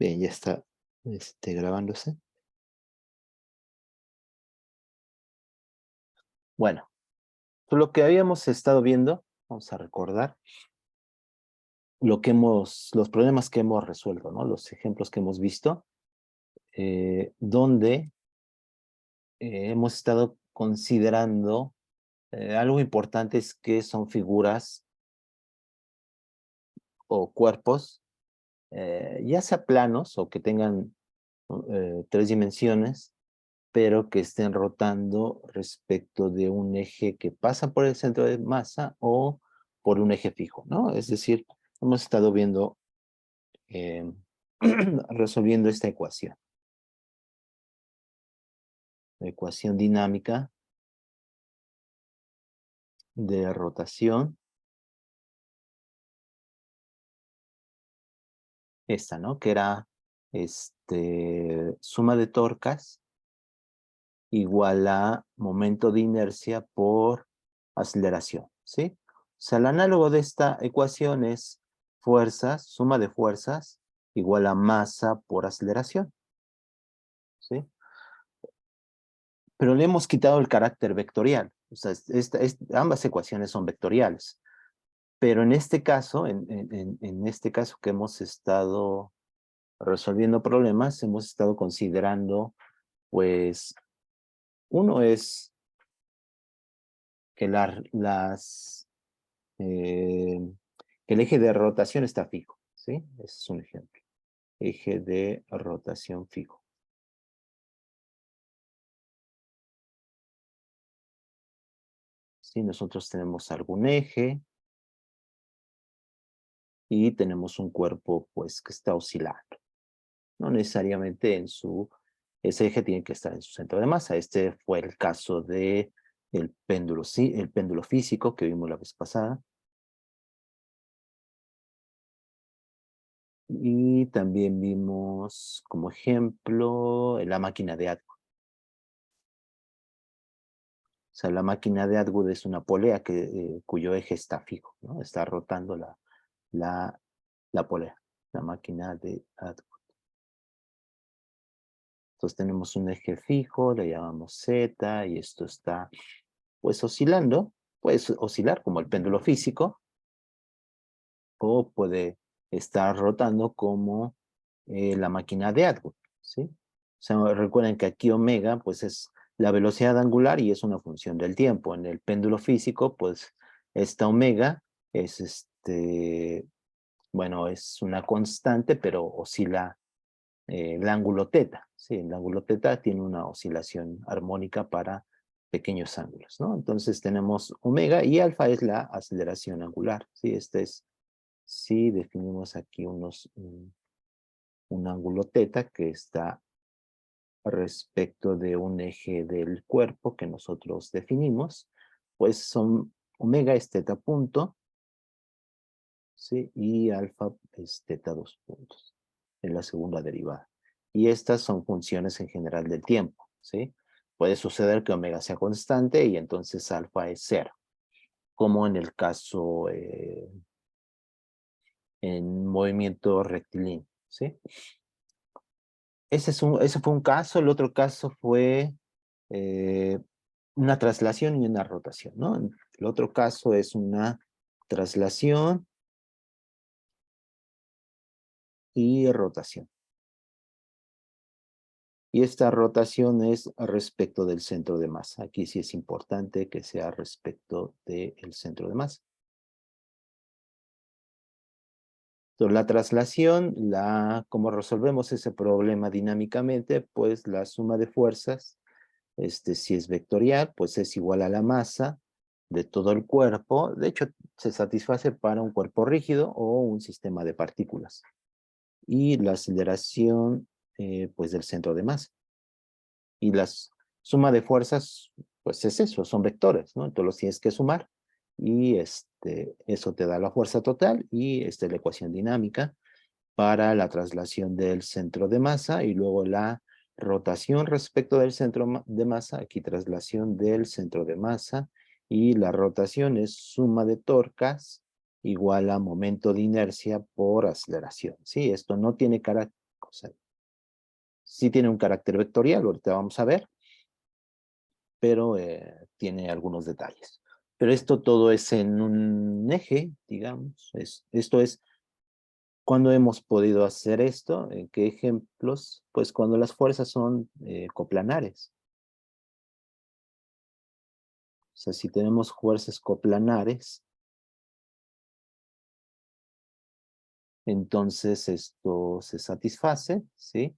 Bien, ya está grabándose. Bueno, pues lo que habíamos estado viendo, vamos a recordar los problemas que hemos resuelto, ¿no? Los ejemplos que hemos visto, donde hemos estado considerando algo importante es que son figuras o cuerpos, ya sea planos o que tengan 3 dimensiones, pero que estén rotando respecto de un eje que pasa por el centro de masa o por un eje fijo, ¿no? Es decir, hemos estado viendo, eh, resolviendo esta ecuación. La ecuación dinámica de rotación, esta, ¿no? Que era suma de torcas igual a momento de inercia por aceleración, ¿sí? O sea, el análogo de esta ecuación es fuerzas, suma de fuerzas, igual a masa por aceleración, ¿sí? Pero le hemos quitado el carácter vectorial. O sea, ambas ecuaciones son vectoriales. Pero en este caso, en este caso que hemos estado resolviendo problemas, hemos estado considerando, pues, uno es que eh, que el eje de rotación está fijo, ¿sí? Ese es un ejemplo. Eje de rotación fijo. Si nosotros tenemos algún eje y tenemos un cuerpo, pues, que está oscilando. No necesariamente ese eje tiene que estar en su centro de masa. Este fue el caso de el péndulo, sí, el péndulo físico que vimos la vez pasada. Y también vimos como ejemplo la máquina de Atwood. O sea, la máquina de Atwood es una polea cuyo eje está fijo, ¿no? Está rotando la, la polea, la máquina de Atwood. Entonces tenemos un eje fijo, le llamamos Z, y esto está pues oscilando. Puede oscilar como el péndulo físico, o puede estar rotando como la máquina de Atwood, ¿sí? O sea, recuerden que aquí omega, pues es la velocidad angular y es una función del tiempo. En el péndulo físico, pues esta omega es bueno, es una constante, pero oscila el ángulo teta, ¿sí? El ángulo teta tiene una oscilación armónica para pequeños ángulos, ¿no? Entonces tenemos omega y alfa es la aceleración angular, ¿sí? Si definimos aquí un ángulo teta que está respecto de un eje del cuerpo que nosotros definimos, pues omega es teta punto, ¿sí? Y alfa es teta 2 puntos, en la segunda derivada. Y estas son funciones en general del tiempo, ¿sí? Puede suceder que omega sea constante y entonces alfa es 0, como en el caso en movimiento rectilíneo, ¿sí? Ese fue un caso. El otro caso fue eh, una traslación y una rotación, ¿no? El otro caso es una traslación y rotación. Y esta rotación es respecto del centro de masa. Aquí sí es importante que sea respecto del centro de masa. Entonces, la traslación, como resolvemos ese problema dinámicamente, pues la suma de fuerzas, si es vectorial, pues es igual a la masa de todo el cuerpo. De hecho, se satisface para un cuerpo rígido o un sistema de partículas. Y la aceleración, pues del centro de masa. Y la suma de fuerzas, pues es eso, son vectores, ¿no? Entonces los tienes que sumar. Y eso te da la fuerza total y esta es la ecuación dinámica para la traslación del centro de masa y luego la rotación respecto del centro de masa, aquí traslación del centro de masa y la rotación es suma de torcas igual a momento de inercia por aceleración, ¿sí? Esto no tiene O sea, sí tiene un carácter vectorial, ahorita vamos a ver, pero tiene algunos detalles. Pero esto todo es en un eje, digamos. Esto es cuando hemos podido hacer esto. ¿En qué ejemplos? Pues cuando las fuerzas son coplanares. O sea, si tenemos fuerzas coplanares, entonces esto se satisface, ¿sí?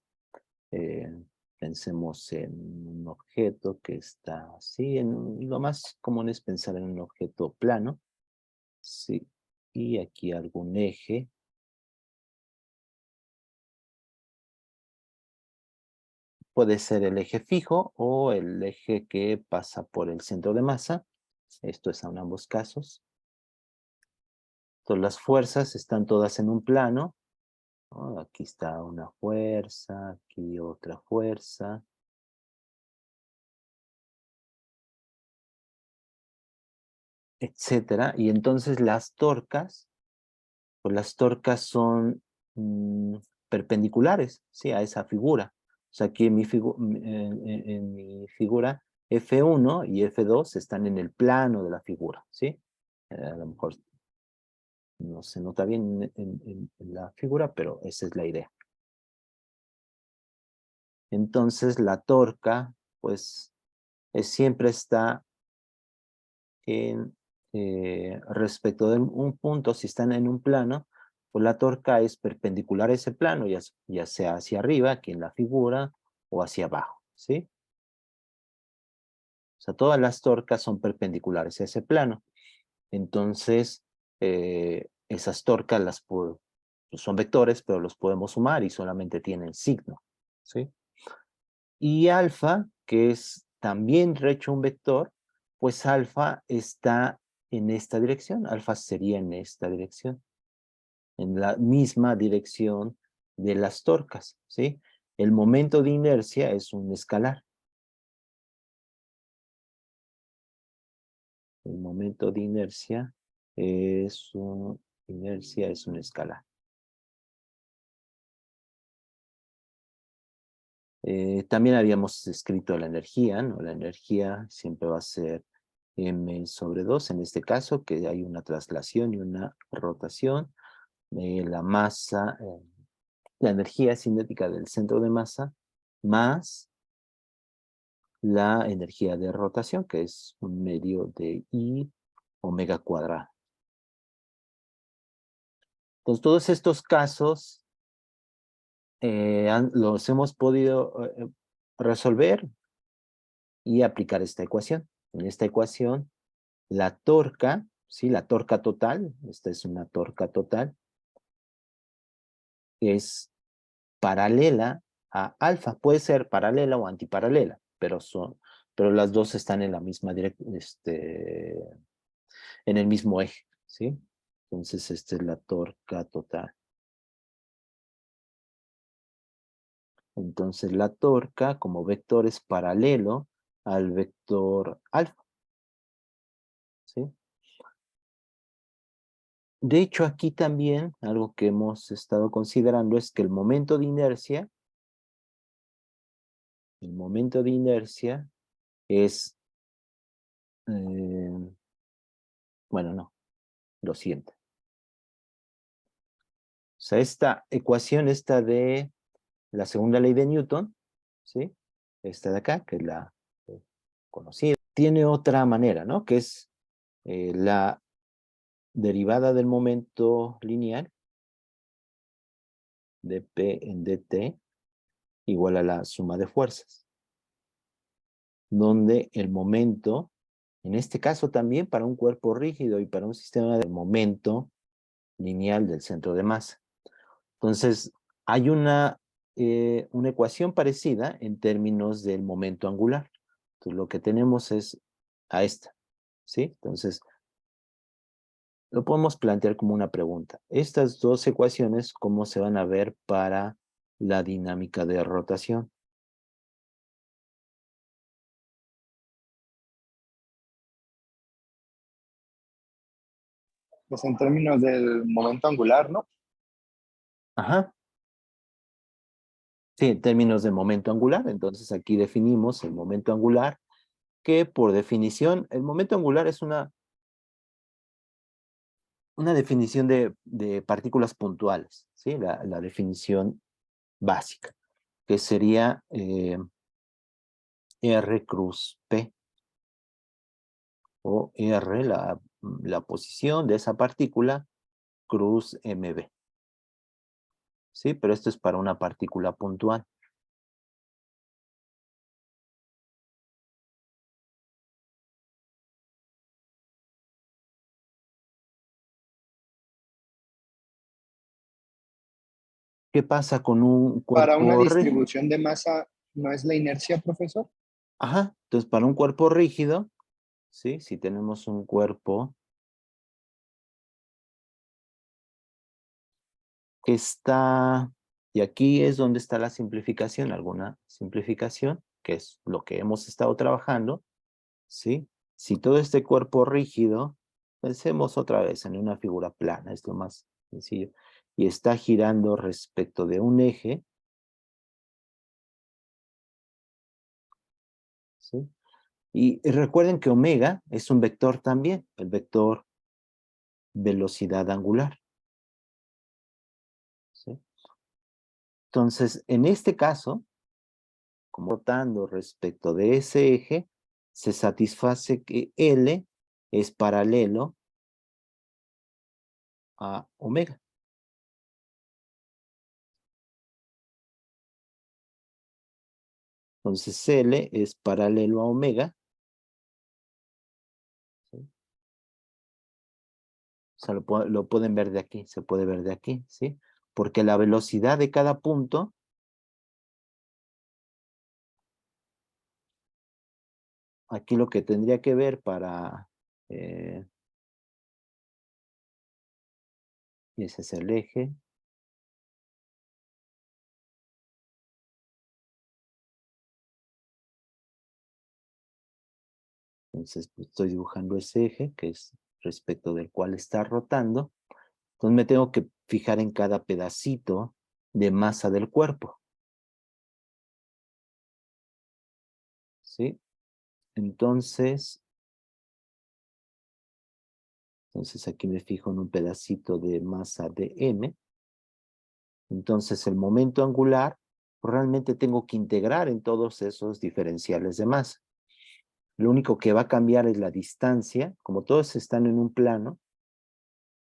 Eh, Pensemos en un objeto que está así, lo más común es pensar en un objeto plano, ¿sí? Y aquí algún eje. Puede ser el eje fijo o el eje que pasa por el centro de masa. Esto es en ambos casos. Entonces las fuerzas están todas en un plano, ¿no? Aquí está una fuerza, aquí otra fuerza. Etcétera. Y entonces pues las torcas son mm, perpendiculares, ¿sí? A esa figura. O sea, aquí en mi figura F1 y F2 están en el plano de la figura, ¿sí? A lo mejor no se nota bien en la figura, pero esa es la idea. Entonces la torca, pues, siempre está en respecto de un punto, si están en un plano, pues la torca es perpendicular a ese plano, ya sea hacia arriba, aquí en la figura, o hacia abajo, ¿sí? O sea, todas las torcas son perpendiculares a ese plano. Entonces, esas torcas pues son vectores, pero los podemos sumar y solamente tienen signo, ¿sí? Y alfa, que es también de hecho un vector, pues alfa está en esta dirección. Alfa sería en esta dirección, en la misma dirección de las torcas, ¿sí? El momento de inercia es un escalar. El momento de inercia es un escalar. También habíamos escrito la energía, ¿no? La energía siempre va a ser m/2, en este caso, que hay una traslación y una rotación. La masa, la energía cinética del centro de masa, más la energía de rotación, que es un medio de I omega cuadrado. Entonces, todos estos casos los hemos podido resolver y aplicar esta ecuación. En esta ecuación, la torca, ¿sí? La torca total, esta es una torca total, es paralela a alfa. Puede ser paralela o antiparalela, pero las dos están en la misma dirección, en el mismo eje, ¿sí? Entonces, esta es la torca total. Entonces, la torca como vector es paralelo al vector alfa, ¿sí? De hecho, aquí también algo que hemos estado considerando es que el momento de inercia es, eh, bueno, no, lo siento. O sea, esta ecuación, esta de la segunda ley de Newton, ¿sí? Esta de acá, que es la conocida, tiene otra manera, ¿no? Que es la derivada del momento lineal de P en dt igual a la suma de fuerzas, donde el momento, en este caso también para un cuerpo rígido y para un sistema de momento lineal del centro de masa. Entonces, hay una ecuación parecida en términos del momento angular. Entonces, lo que tenemos es a esta, ¿sí? Entonces, lo podemos plantear como una pregunta. Estas dos ecuaciones, ¿cómo se van a ver para la dinámica de rotación? Pues en términos del momento angular, ¿no? Ajá. Sí, en términos de momento angular, entonces aquí definimos el momento angular, que por definición, el momento angular es una definición de partículas puntuales, ¿sí? La definición básica, que sería R cruz P, o R, la posición de esa partícula, cruz MB, ¿sí? Pero esto es para una partícula puntual. ¿Qué pasa con un Para una cuerpo rígido? distribución de masa, ¿no es la inercia, profesor? Ajá, entonces para un cuerpo rígido, ¿sí? Si tenemos un cuerpo que está, y aquí es donde está la simplificación, alguna simplificación, que es lo que hemos estado trabajando, ¿sí? Si todo este cuerpo rígido, pensemos otra vez en una figura plana, es lo más sencillo, y está girando respecto de un eje, ¿sí? Y recuerden que omega es un vector también, el vector velocidad angular, ¿sí? Entonces, en este caso, como rotando respecto de ese eje, se satisface que L es paralelo a omega. Entonces L es paralelo a omega, ¿sí? O sea, lo pueden ver de aquí, se puede ver de aquí, ¿sí? Porque la velocidad de cada punto, aquí lo que tendría que ver para, eh, ese es el eje, entonces pues, estoy dibujando ese eje, que es respecto del cual está rotando, entonces me tengo que fijar en cada pedacito de masa del cuerpo, ¿sí? Entonces aquí me fijo en un pedacito de masa de M. Entonces el momento angular, pues, realmente tengo que integrar en todos esos diferenciales de masa. Lo único que va a cambiar es la distancia. Como todos están en un plano,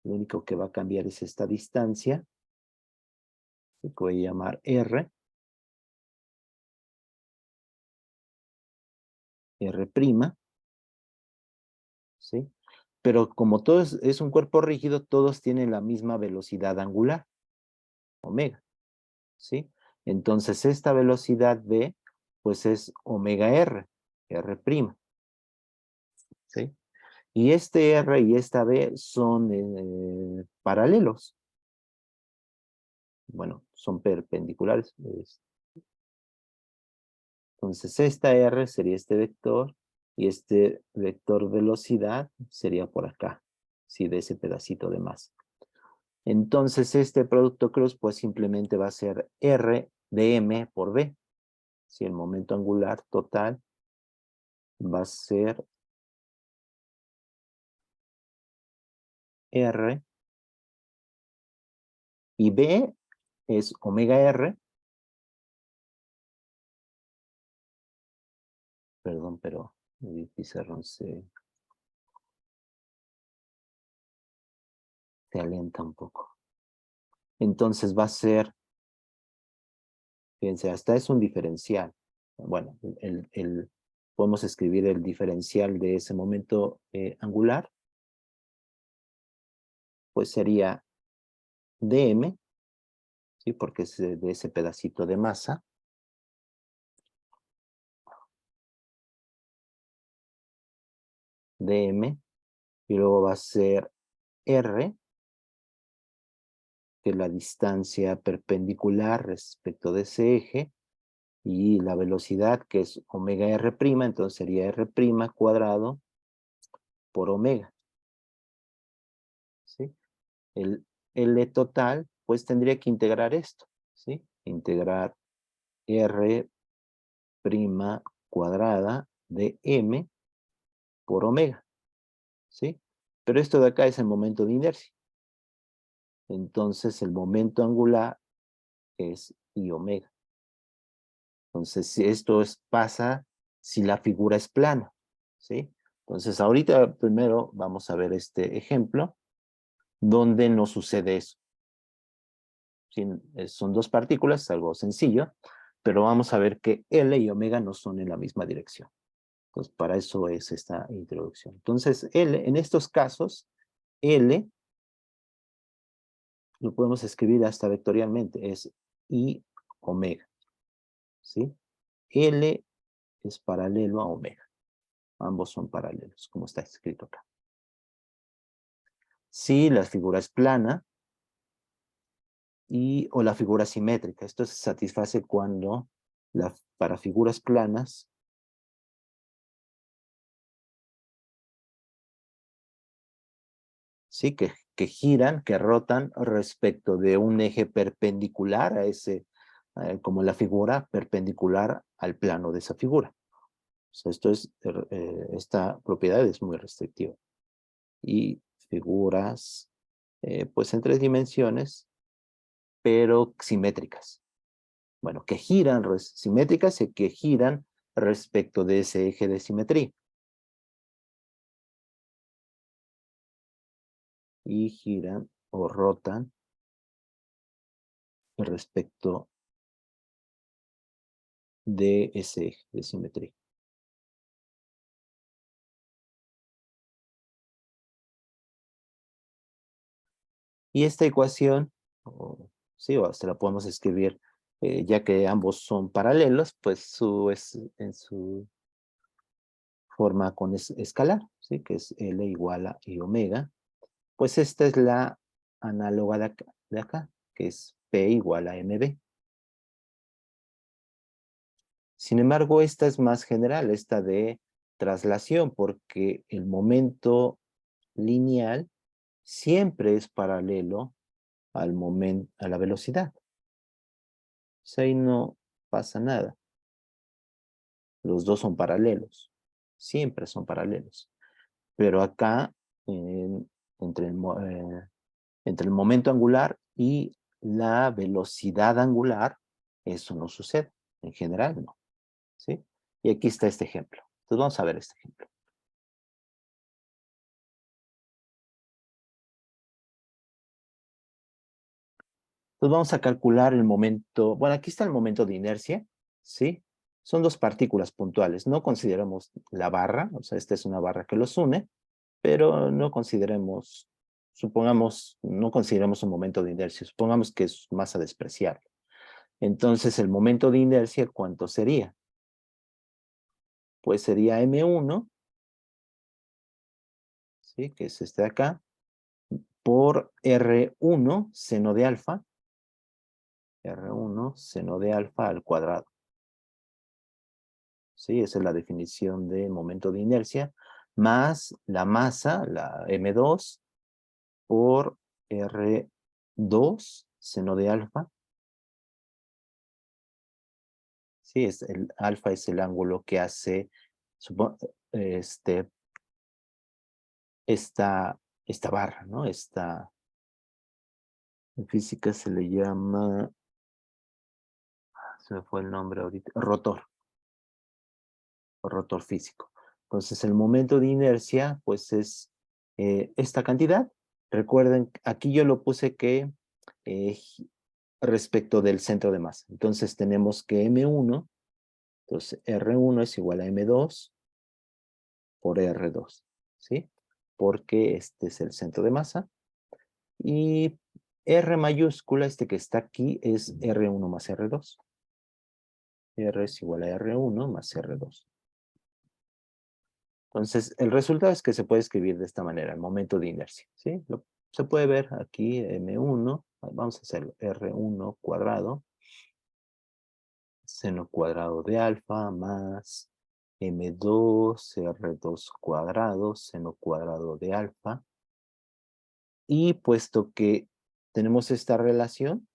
lo único que va a cambiar es esta distancia, que voy a llamar R, R', ¿sí? Pero como todo es un cuerpo rígido, todos tienen la misma velocidad angular, omega, ¿sí? Entonces esta velocidad V, pues es omega R, R', ¿sí? Y este R y esta B son paralelos. Bueno, son perpendiculares. Entonces esta R sería este vector y este vector velocidad sería por acá, ¿sí? De ese pedacito de masa. Entonces este producto cruz pues simplemente va a ser R de M por B. Si el momento angular total va a ser R y B es omega R, perdón, pero mi pizarrón se alienta un poco. Entonces va a ser, fíjense, hasta es un diferencial. Bueno, podemos escribir el diferencial de ese momento angular, pues sería dm, ¿sí? Porque es de ese pedacito de masa, dm, y luego va a ser r, que es la distancia perpendicular respecto de ese eje, y la velocidad, que es omega r', entonces sería r' cuadrado por omega, ¿sí? El L total, pues tendría que integrar esto, ¿sí? Integrar R' cuadrada de M por omega, ¿sí? Pero esto de acá es el momento de inercia. Entonces el momento angular es I omega. Entonces si esto pasa si la figura es plana, ¿sí? Entonces ahorita primero vamos a ver este ejemplo donde no sucede eso. ¿Sí? Son dos partículas, es algo sencillo, pero vamos a ver que L y omega no son en la misma dirección. Entonces para eso es esta introducción. Entonces L, en estos casos, L lo podemos escribir hasta vectorialmente, es I omega, ¿sí? L es paralelo a omega. Ambos son paralelos, como está escrito acá. Si la figura es plana o la figura simétrica. Esto se satisface cuando para figuras planas sí, que giran, que rotan respecto de un eje perpendicular a ese, como la figura perpendicular al plano de esa figura. O sea, esta propiedad es muy restrictiva. Y figuras, pues en tres dimensiones, pero simétricas. Bueno, que giran, simétricas y que giran respecto de ese eje de simetría. Y giran o rotan respecto de ese eje de simetría. Y esta ecuación, sí, o hasta la podemos escribir, ya que ambos son paralelos, pues en su forma con escalar, ¿sí? Que es L igual a I omega. Pues esta es la análoga de acá, que es P igual a MB. Sin embargo, esta es más general, esta de traslación, porque el momento lineal siempre es paralelo al momento, a la velocidad. O sea, ahí no pasa nada. Los dos son paralelos. Siempre son paralelos. Pero acá, entre el momento angular y la velocidad angular, eso no sucede. En general, no. ¿Sí? Y aquí está este ejemplo. Entonces vamos a ver este ejemplo. Entonces vamos a calcular el momento, bueno, aquí está el momento de inercia, ¿sí? Son dos partículas puntuales, no consideramos la barra, o sea, esta es una barra que los une, pero no consideremos, supongamos, no consideremos un momento de inercia, supongamos que es masa despreciable. Entonces el momento de inercia, ¿cuánto sería? Pues sería M1, ¿sí? Que es este de acá, por R1 seno de alfa, R1 seno de alfa al cuadrado. ¿Sí? Esa es la definición de momento de inercia, más la masa, la M2, por R2 seno de alfa. Sí, el alfa es el ángulo que hace este, esta barra, ¿no? En física se le llama, se me fue el nombre ahorita, rotor físico. Entonces el momento de inercia, pues es esta cantidad. Recuerden, aquí yo lo puse que eh, respecto del centro de masa. Entonces tenemos que M1, entonces R1 es igual a M2 por R2, ¿sí? Porque este es el centro de masa. Y R mayúscula, este que está aquí, es R1 más R2. R es igual a R1 más R2. Entonces, el resultado es que se puede escribir de esta manera, el momento de inercia, ¿sí? Se puede ver aquí M1, vamos a hacerlo, R1 cuadrado, seno cuadrado de alfa, más M2, R2 cuadrado, seno cuadrado de alfa. Y puesto que tenemos esta relación,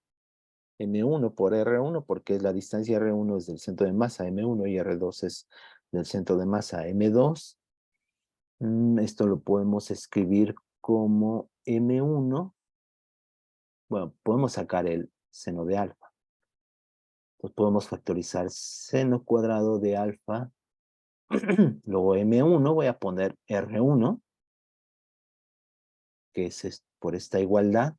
M1 por R1, porque la distancia R1 es del centro de masa M1 y R2 es del centro de masa M2. Esto lo podemos escribir como M1. Bueno, podemos sacar el seno de alfa. Entonces podemos factorizar seno cuadrado de alfa. Luego M1 voy a poner R1, que es por esta igualdad,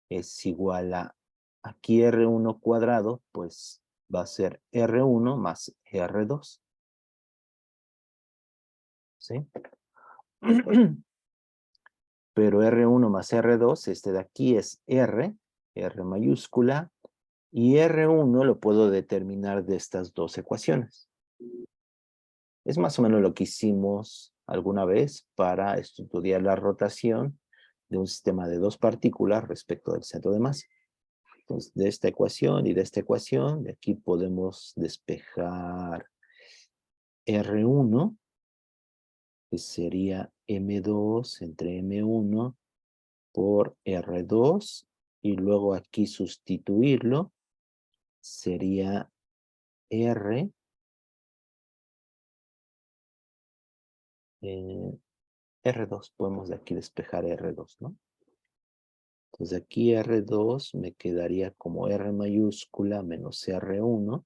es igual a, aquí R1 cuadrado, pues va a ser R1 más R2. ¿Sí? Pero R1 más R2, este de aquí es R mayúscula, y R1 lo puedo determinar de estas dos ecuaciones. Es más o menos lo que hicimos alguna vez para estudiar la rotación de un sistema de dos partículas respecto del centro de masa. Entonces, de esta ecuación y de esta ecuación, de aquí podemos despejar R1, que sería M2 entre M1 por R2, y luego aquí sustituirlo, sería R, R2, podemos de aquí despejar R2, ¿no? Entonces aquí R2 me quedaría como R mayúscula menos R1,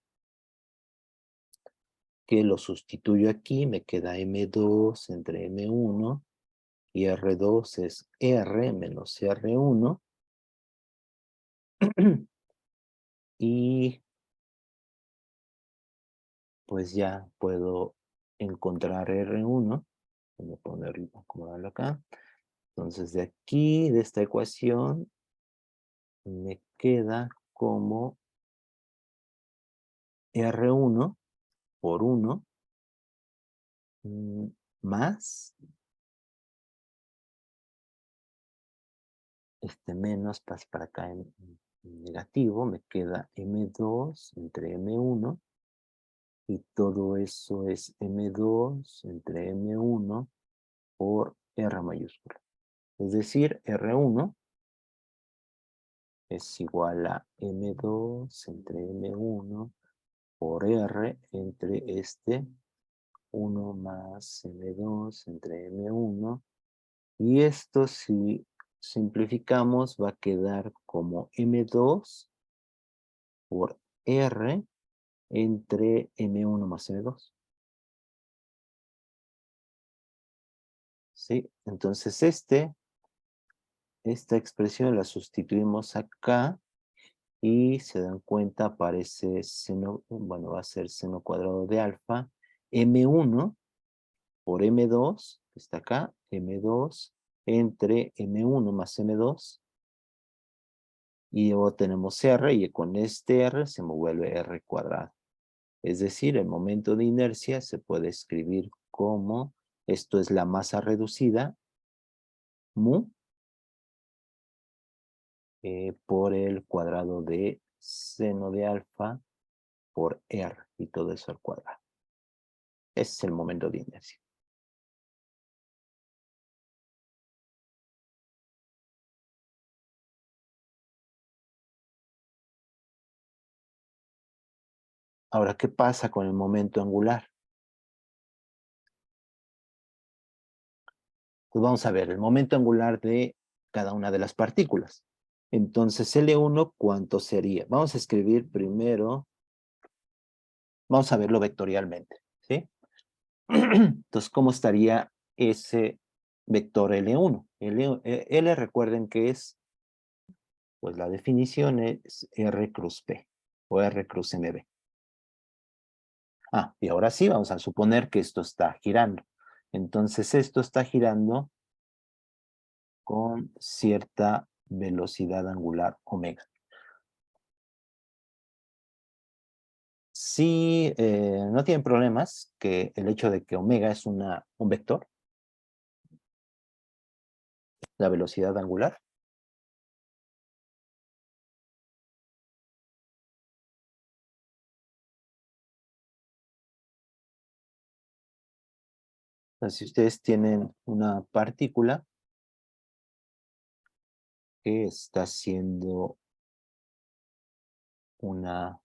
que lo sustituyo aquí, me queda M2 entre M1, y R2 es R menos R1, y pues ya puedo encontrar R1, voy a ponerlo, acomodarlo acá. Entonces de aquí, de esta ecuación, me queda como R1 por 1 más, menos, pasa para acá en negativo, me queda M2 entre M1, y todo eso es M2 entre M1 por R mayúscula. Es decir, R1 es igual a M2 entre M1 por R entre 1 más M2 entre M1. Y esto, si simplificamos, va a quedar como M2 por R entre M1 más M2. ¿Sí? Entonces esta expresión la sustituimos acá, y se dan cuenta, aparece seno, bueno, va a ser seno cuadrado de alfa, M1 por M2, que está acá, M2 entre M1 más M2, y luego tenemos R, y con este R se me vuelve R cuadrado. Es decir, el momento de inercia se puede escribir como, esto es la masa reducida, mu, por el cuadrado de seno de alfa por R, y todo eso al cuadrado. Ese es el momento de inercia. Ahora, ¿qué pasa con el momento angular? Pues vamos a ver el momento angular de cada una de las partículas. Entonces, L1, ¿cuánto sería? Vamos a escribir primero, vamos a verlo vectorialmente, ¿sí? Entonces, ¿cómo estaría ese vector L1? L, recuerden que es, pues la definición es R cruz P, o R cruz MB. Y ahora sí, vamos a suponer que esto está girando. Entonces, esto está girando con cierta velocidad angular omega. Sí, no tienen problemas que el hecho de que omega es un vector, la velocidad angular. Entonces, si ustedes tienen una partícula que está siendo una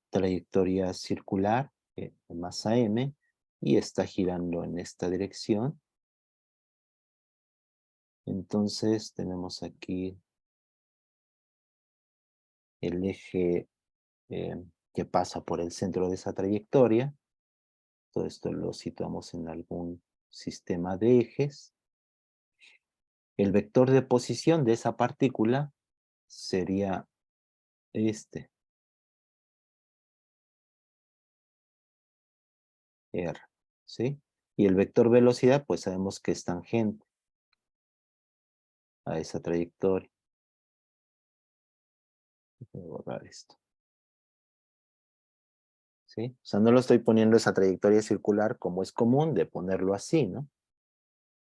trayectoria circular de masa m y está girando en esta dirección. Entonces tenemos aquí el eje que pasa por el centro de esa trayectoria. Todo esto lo situamos en algún sistema de ejes. El vector de posición de esa partícula sería este, R, ¿sí? Y el vector velocidad, pues sabemos que es tangente a esa trayectoria. Voy a borrar esto. ¿Sí? O sea, no lo estoy poniendo esa trayectoria circular como es común de ponerlo así, ¿no?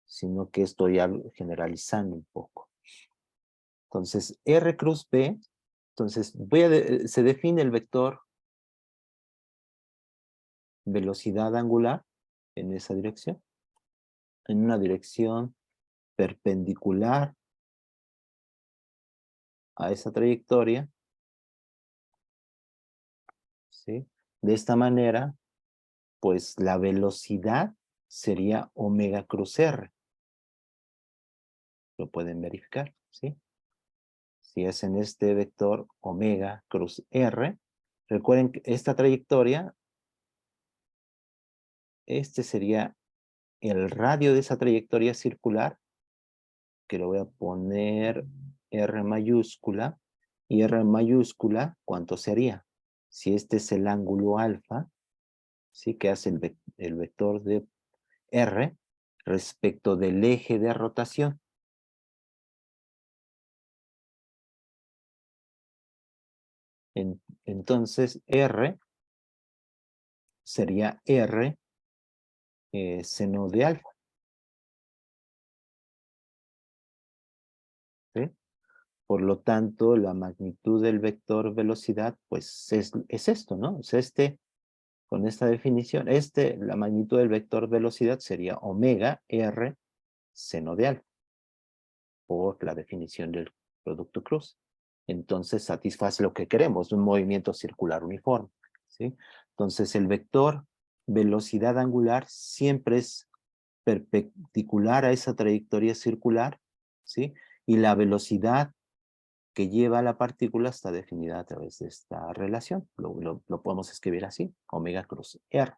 Sino que estoy generalizando un poco. Entonces, R cruz B, entonces se define el vector velocidad angular en esa dirección, en una dirección perpendicular a esa trayectoria, ¿sí? De esta manera, pues la velocidad sería omega cruz R. Lo pueden verificar, ¿sí? Si es en este vector omega cruz R, recuerden que esta trayectoria, este sería el radio de esa trayectoria circular, que lo voy a poner R mayúscula, y R mayúscula, ¿cuánto sería? Si este es el ángulo alfa, ¿sí? Que hace el vector de R respecto del eje de rotación. Entonces, R sería R seno de alfa, ¿sí? Por lo tanto, la magnitud del vector velocidad, pues es esto, ¿no? O sea, con esta definición, la magnitud del vector velocidad sería omega R seno de alfa, por la definición del producto cruz. Entonces, satisface lo que queremos, un movimiento circular uniforme, ¿sí? Entonces, el vector velocidad angular siempre es perpendicular a esa trayectoria circular, ¿sí? Y la velocidad que lleva a la partícula está definida a través de esta relación. Lo podemos escribir así, omega cruz R,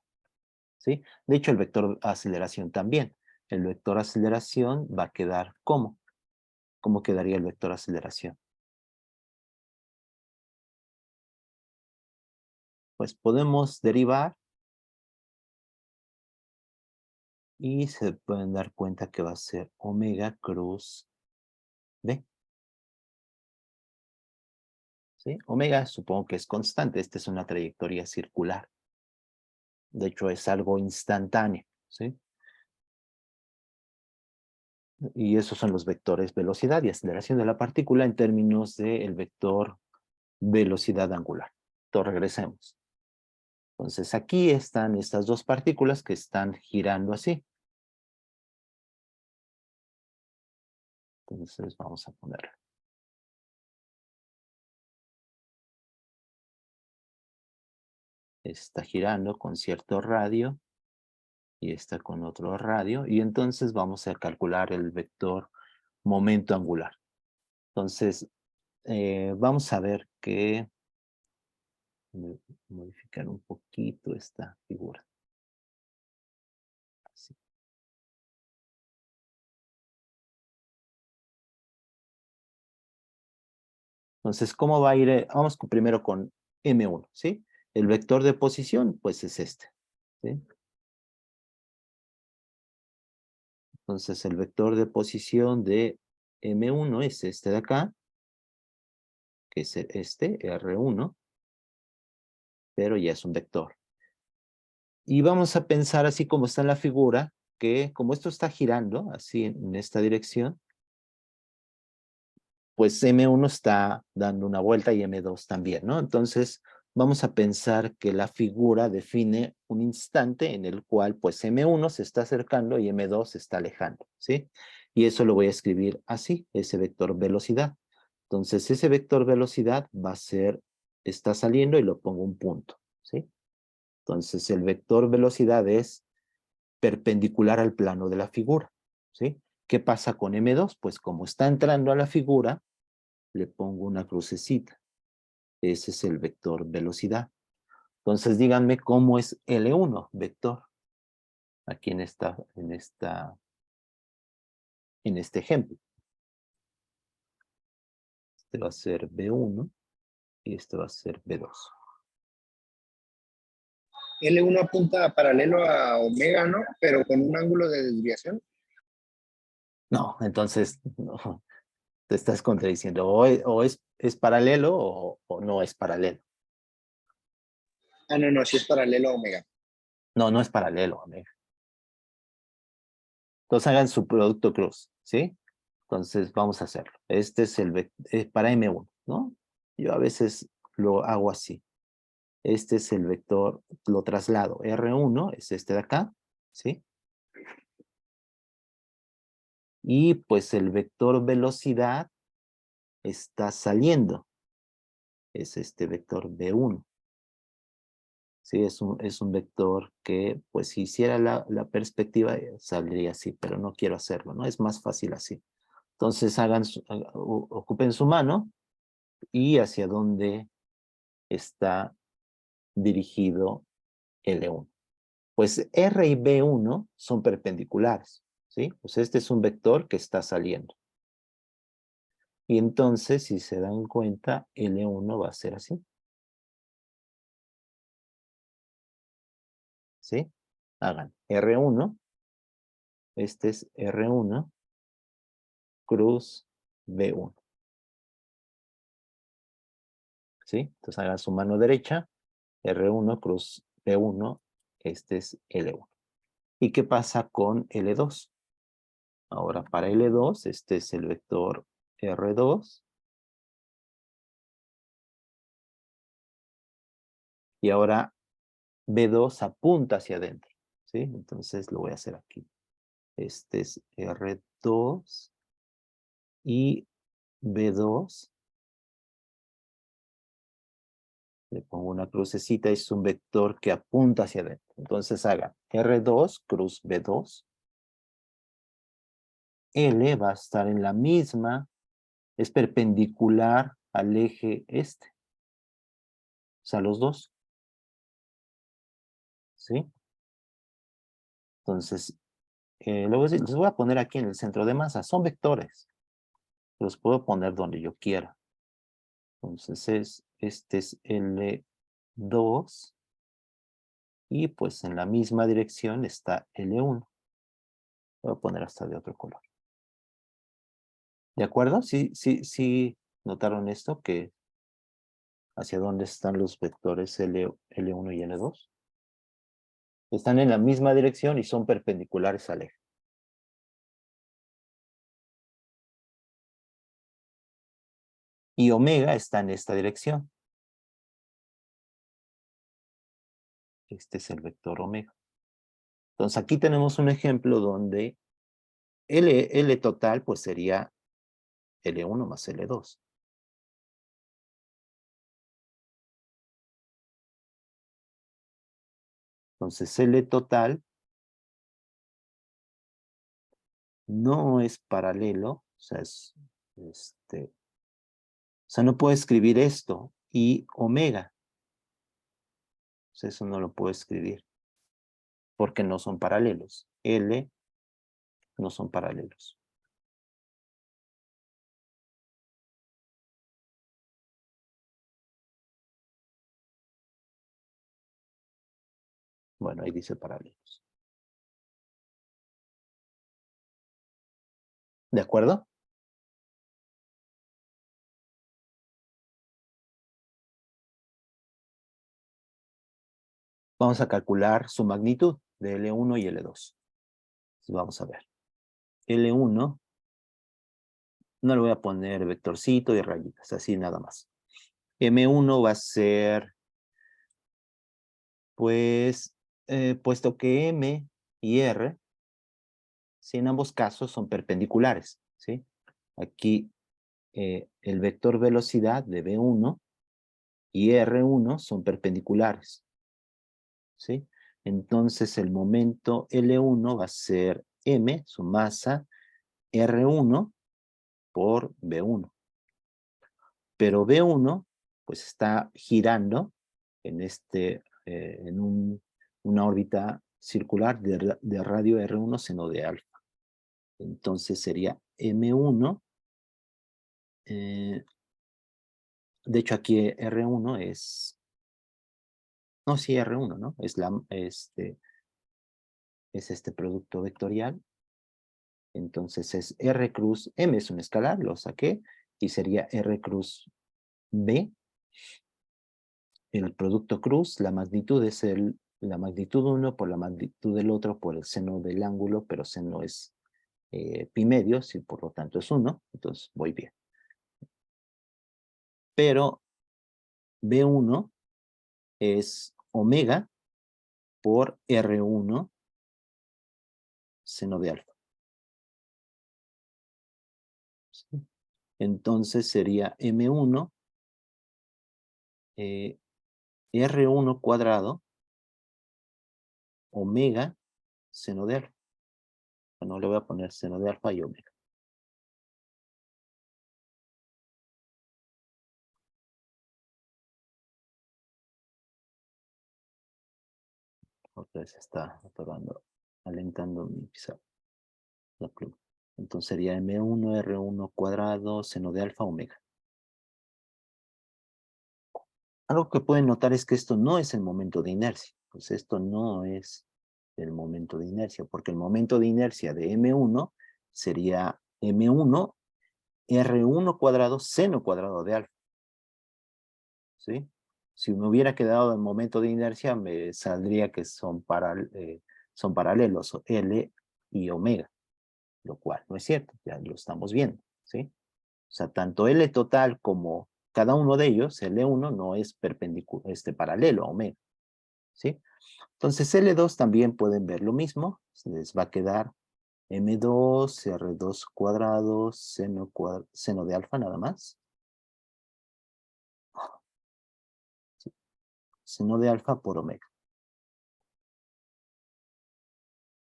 ¿sí? De hecho, el vector aceleración también. El vector aceleración va a quedar ¿cómo? ¿Cómo quedaría el vector aceleración? Pues podemos derivar y se pueden dar cuenta que va a ser omega cruz B. ¿Sí? Omega supongo que es constante, esta es una trayectoria circular. De hecho, es algo instantáneo, ¿sí? Y esos son los vectores velocidad y aceleración de la partícula en términos del vector velocidad angular. Entonces, regresemos. Entonces, aquí están estas dos partículas que están girando así. Entonces, vamos a ponerlo. Está girando con cierto radio y está con otro radio. Y entonces vamos a calcular el vector momento angular. Entonces, vamos a ver que modificar un poquito esta figura. Así. Entonces, ¿cómo va a ir? Vamos primero con M1, ¿sí? El vector de posición, pues es este, ¿sí? Entonces, el vector de posición de M1 es este de acá, que es este, R1, pero ya es un vector. Y vamos a pensar así como está en la figura, que como esto está girando, así en esta dirección, pues M1 está dando una vuelta y M2 también, ¿no? Entonces, vamos a pensar que la figura define un instante en el cual, pues, M1 se está acercando y M2 se está alejando, ¿sí? Y eso lo voy a escribir así, ese vector velocidad. Entonces, ese vector velocidad va a ser, está saliendo y lo pongo un punto, ¿sí? Entonces, el vector velocidad es perpendicular al plano de la figura, ¿sí? ¿Qué pasa con M2? Pues como está entrando a la figura, le pongo una crucecita. Ese es el vector velocidad. Entonces, díganme cómo es L1, vector. Aquí en este ejemplo. Este va a ser B1 y este va a ser B2. L1 apunta paralelo a omega, ¿no? Pero con un ángulo de desviación. No, entonces no, te estás contradiciendo. O es paralelo o no es paralelo. Ah, no, no, sí es paralelo a omega. No, no es paralelo, amigo. Entonces hagan su producto cruz, ¿sí? Entonces vamos a hacerlo. Este es para M1, ¿no? Yo a veces lo hago así. Este es el vector, lo traslado. R1 es este de acá, ¿sí? Y pues el vector velocidad está saliendo. Es este vector B1. Sí, es un vector que, pues, si hiciera la perspectiva, saldría así, pero no quiero hacerlo, ¿no? Es más fácil así. Entonces, ocupen su mano y hacia dónde está dirigido L1. Pues R y B1 son perpendiculares, ¿sí? Pues este es un vector que está saliendo. Y entonces, si se dan cuenta, L1 va a ser así, ¿sí? Hagan R1, este es R1, cruz B1, ¿sí? Entonces hagan su mano derecha, R1, cruz B1, este es L1. ¿Y qué pasa con L2? Ahora, para L2, este es el vector R2. Y ahora B2 apunta hacia adentro, ¿sí? Entonces lo voy a hacer aquí. Este es R2 y B2. Le pongo una crucecita, es un vector que apunta hacia adentro. Entonces haga R2, cruz B2. L va a estar en la misma, es perpendicular al eje este. O sea, los dos, ¿sí? Entonces, les voy a poner aquí en el centro de masa. Son vectores. Los puedo poner donde yo quiera. Entonces, este es L2 y pues en la misma dirección está L1. Voy a poner hasta de otro color. ¿De acuerdo? Sí, notaron esto, que hacia dónde están los vectores L1 y L2. Están en la misma dirección y son perpendiculares al eje. Y omega está en esta dirección. Este es el vector omega. Entonces aquí tenemos un ejemplo donde L total pues sería L1 más L2. Entonces L total no es paralelo, o sea, o sea, no puedo escribir esto y omega. O sea, eso no lo puedo escribir porque no son paralelos. L no son paralelos. Bueno, ahí dice paralelos. ¿De acuerdo? Vamos a calcular su magnitud de L1 y L2. Entonces vamos a ver. L1, no le voy a poner vectorcito y rayitas, así nada más. M1 va a ser, pues, puesto que M y R, si en ambos casos son perpendiculares, ¿sí? Aquí el vector velocidad de V1 y R1 son perpendiculares, ¿sí? Entonces el momento L1 va a ser M, su masa, R1 por V1. Pero V1 pues está girando en, una órbita circular de radio R1 seno de alfa. Entonces sería M1. De hecho aquí R1 es... No, sí, R1, ¿no? Es este producto vectorial. Entonces es R cruz M, es un escalar, lo saqué, y sería R cruz B. El producto cruz, la magnitud es la magnitud 1 por la magnitud del otro por el seno del ángulo, pero seno es pi medios y por lo tanto es 1, entonces voy bien. Pero B1 es omega por R1 seno de alfa. ¿Sí? Entonces sería M1 R1 cuadrado omega seno de alfa. Bueno, le voy a poner seno de alfa y omega. Otra vez está atorando, alentando mi pizarra, la pluma. Entonces sería M1 R1 cuadrado seno de alfa omega. Algo que pueden notar es que esto no es el momento de inercia. Pues esto no es el momento de inercia, porque el momento de inercia de M1 sería M1 R1 cuadrado seno cuadrado de alfa. ¿Sí? Si me hubiera quedado en momento de inercia, me saldría que son paralelos, L y omega, lo cual no es cierto, ya lo estamos viendo, ¿sí? O sea, tanto L total como cada uno de ellos, L1 no es perpendicular, paralelo a omega, ¿sí? Entonces L2 también pueden ver lo mismo, les va a quedar M2, R2 cuadrado, seno de alfa nada más. ¿Sí? Seno de alfa por omega.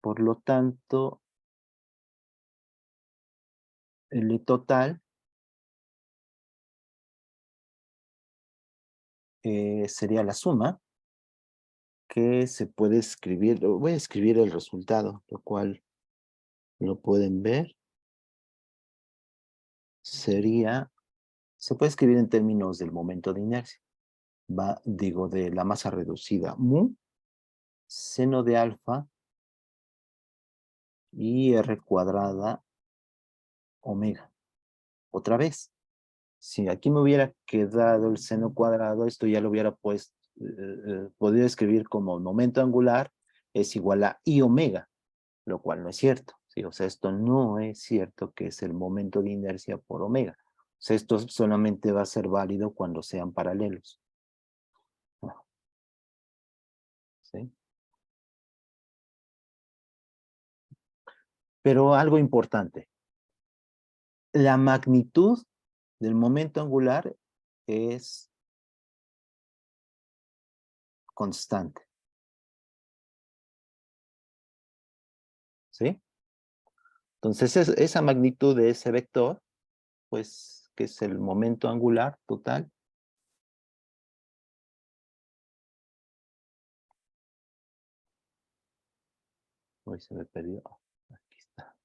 Por lo tanto, L total sería la suma que se puede escribir, voy a escribir el resultado, lo cual lo pueden ver. Se puede escribir en términos del momento de inercia. Digo, de la masa reducida, mu, seno de alfa y r cuadrada omega. Otra vez, si aquí me hubiera quedado el seno cuadrado, esto ya lo hubiera podido escribir como el momento angular es igual a i omega, lo cual no es cierto. ¿Sí? O sea, esto no es cierto que es el momento de inercia por omega. O sea, esto solamente va a ser válido cuando sean paralelos. ¿Sí? Pero algo importante, la magnitud del momento angular es constante. ¿Sí? Entonces, esa magnitud de ese vector, pues, que es el momento angular total, uy, se me perdió. Aquí está.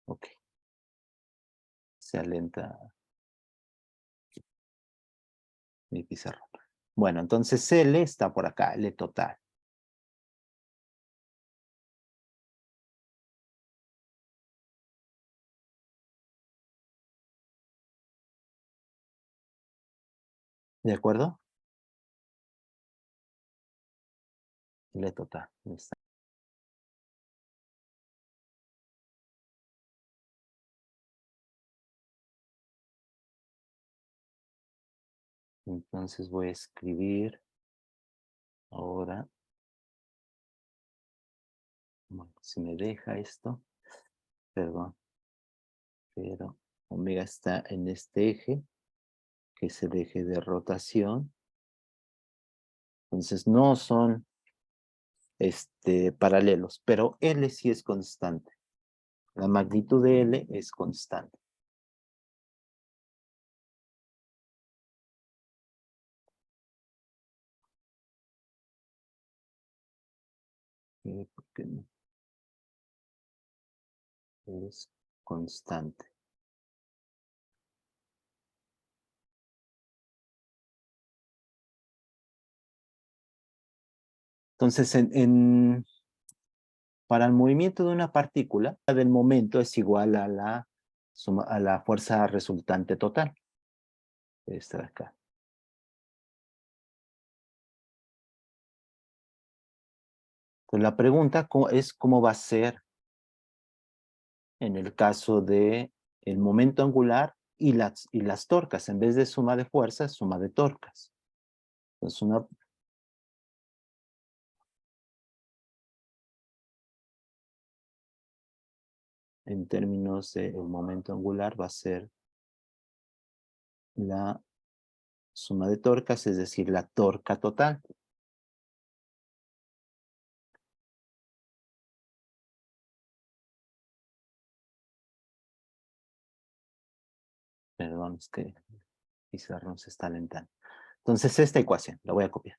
Ok. Se alenta mi pizarrón. Bueno, entonces L está por acá, L total. ¿De acuerdo? L total. Está. Entonces voy a escribir ahora, bueno, si me deja esto, perdón, pero omega está en este eje, que es el eje de rotación. Entonces no son paralelos, pero L sí es constante. La magnitud de L es constante. ¿Por qué no? Es constante. Entonces, para el movimiento de una partícula, la del momento es igual a a la fuerza resultante total. Esta de acá. Entonces, la pregunta es cómo va a ser en el caso de el momento angular y las torcas. En vez de suma de fuerzas, suma de torcas. Entonces, en términos del momento angular va a ser la suma de torcas, es decir, la torca total. Perdón, es que el pizarrón se está alentando. Entonces, esta ecuación la voy a copiar.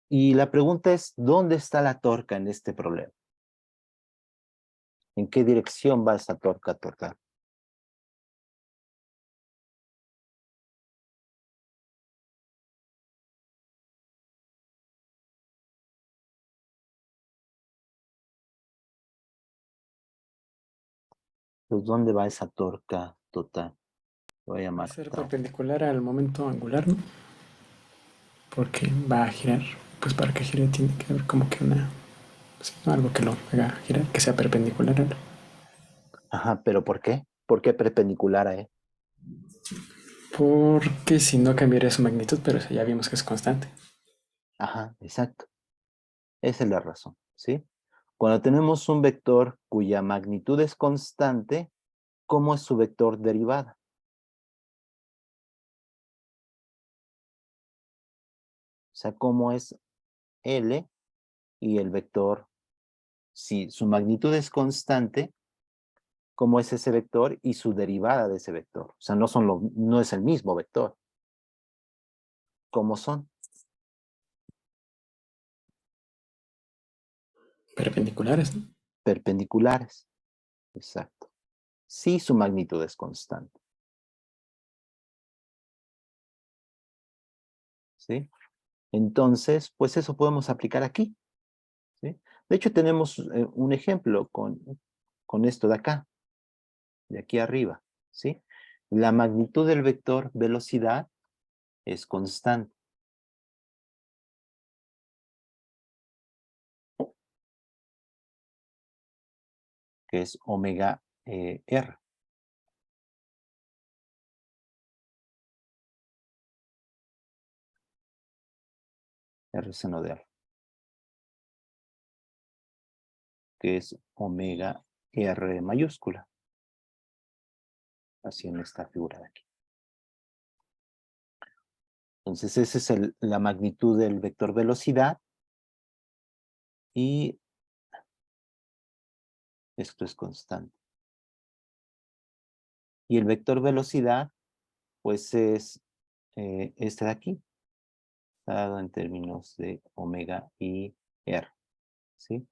Y la pregunta es, ¿dónde está la torca en este problema? ¿En qué dirección va esa torca total? Pues, ¿dónde va esa torca total? Lo voy a Va a llamar ser tau. perpendicular al momento angular, ¿no? Porque va a girar. Pues para que gire tiene que haber como que una... sí, ¿no? Algo que lo haga girar, que sea perpendicular a él. Ajá, ¿pero por qué? ¿Por qué perpendicular a él? Porque si no cambiaría su magnitud, pero ya vimos que es constante. Ajá, exacto. Esa es la razón, ¿sí? Cuando tenemos un vector cuya magnitud es constante, ¿cómo es su vector derivada? O sea, ¿cómo es L y el vector? Si su magnitud es constante, ¿cómo es ese vector y su derivada de ese vector? O sea, no es el mismo vector. ¿Cómo son? Perpendiculares, ¿no? Perpendiculares. Exacto. Si su magnitud es constante. ¿Sí? Entonces, pues eso podemos aplicar aquí. ¿Sí? De hecho, tenemos un ejemplo con esto de acá, de aquí arriba. ¿Sí? La magnitud del vector velocidad es constante. Que es omega R. R seno de alfa. Que es omega R mayúscula. Así en esta figura de aquí. Entonces, esa es la magnitud del vector velocidad. Y esto es constante. Y el vector velocidad, pues es este de aquí, dado en términos de omega y R. ¿Sí?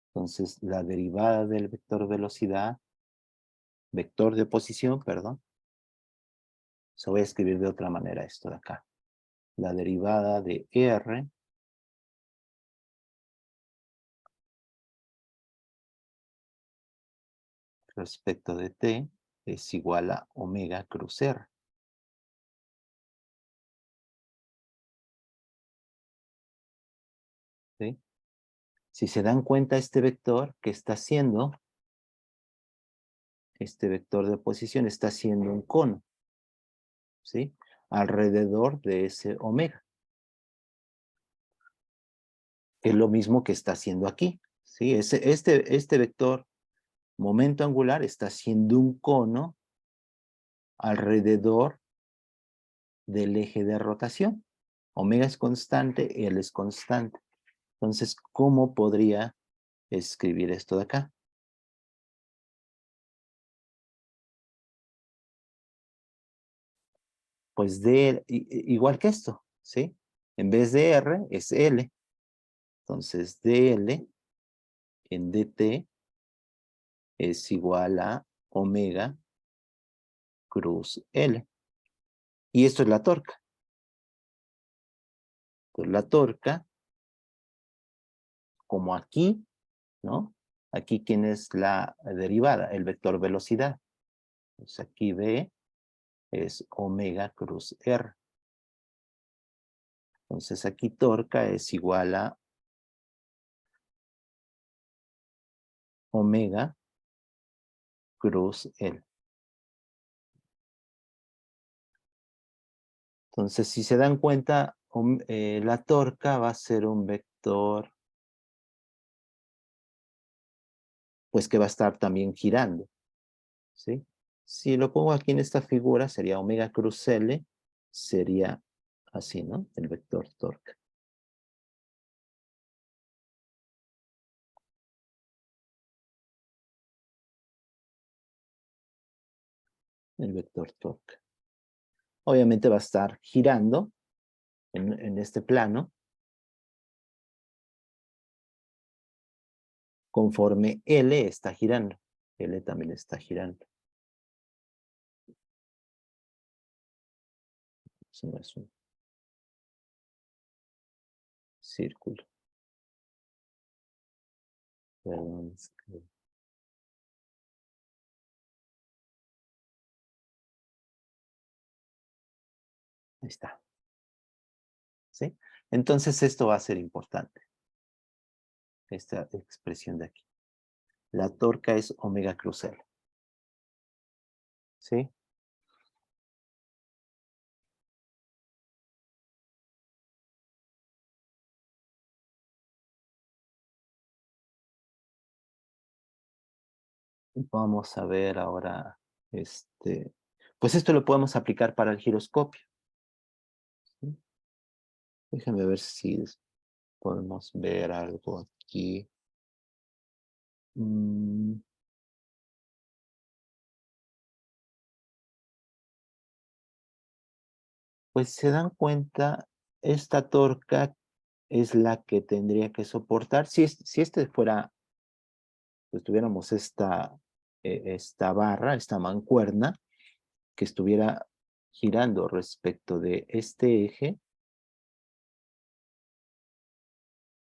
Entonces, la derivada del vector velocidad, vector de posición, perdón, se voy a escribir de otra manera esto de acá. La derivada de R respecto de t es igual a omega cruz R. Si se dan cuenta, este vector que está haciendo, este vector de posición está haciendo un cono, ¿sí? Alrededor de ese omega. Que es lo mismo que está haciendo aquí, ¿sí? Este vector momento angular está haciendo un cono alrededor del eje de rotación. Omega es constante, L es constante. Entonces, ¿cómo podría escribir esto de acá? Pues igual que esto, ¿sí? En vez de R es L. Entonces, dl en dt es igual a omega cruz L. Y esto es la torca. Entonces, la torca, como aquí, ¿no? Aquí, ¿quién es la derivada? El vector velocidad. Entonces, aquí B es omega cruz R. Entonces, aquí torca es igual a omega cruz L. Entonces, si se dan cuenta, la torca va a ser un vector, pues que va a estar también girando, ¿sí? Si lo pongo aquí en esta figura, sería omega cruz L, sería así, ¿no? El vector torca. El vector torca. Obviamente va a estar girando en este plano, conforme L está girando. L también está girando. Eso no es un círculo. Perdón, ahí está. ¿Sí? Entonces esto va a ser importante. Esta expresión de aquí. La torca es omega cruz L. ¿Sí? Vamos a ver ahora, pues esto lo podemos aplicar para el giroscopio. ¿Sí? Déjenme ver si podemos ver algo aquí. Pues se dan cuenta, esta torca es la que tendría que soportar. Si este fuera, pues tuviéramos esta barra, esta mancuerna, que estuviera girando respecto de este eje,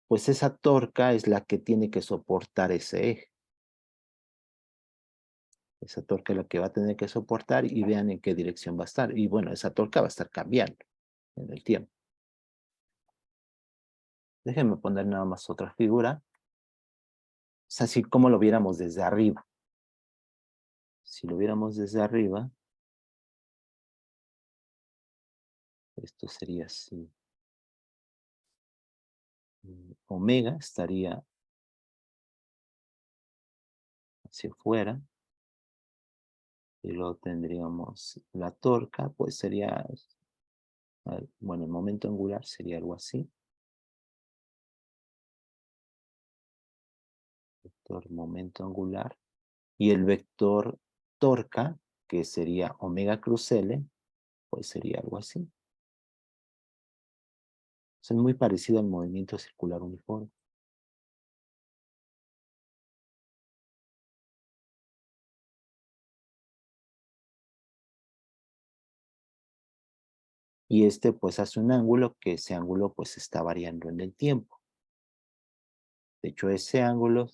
pues esa torca es la que tiene que soportar ese eje. Esa torca es la que va a tener que soportar y vean en qué dirección va a estar. Y bueno, esa torca va a estar cambiando en el tiempo. Déjenme poner nada más otra figura. Es así como lo viéramos desde arriba. Si lo viéramos desde arriba, esto sería así. Omega estaría hacia afuera. Y luego tendríamos la torca, pues sería, bueno, el momento angular sería algo así. Vector momento angular. Y el vector torca, que sería omega cruz L, pues sería algo así. Es muy parecido al movimiento circular uniforme. Y pues hace un ángulo que ese ángulo pues está variando en el tiempo. De hecho, ese ángulo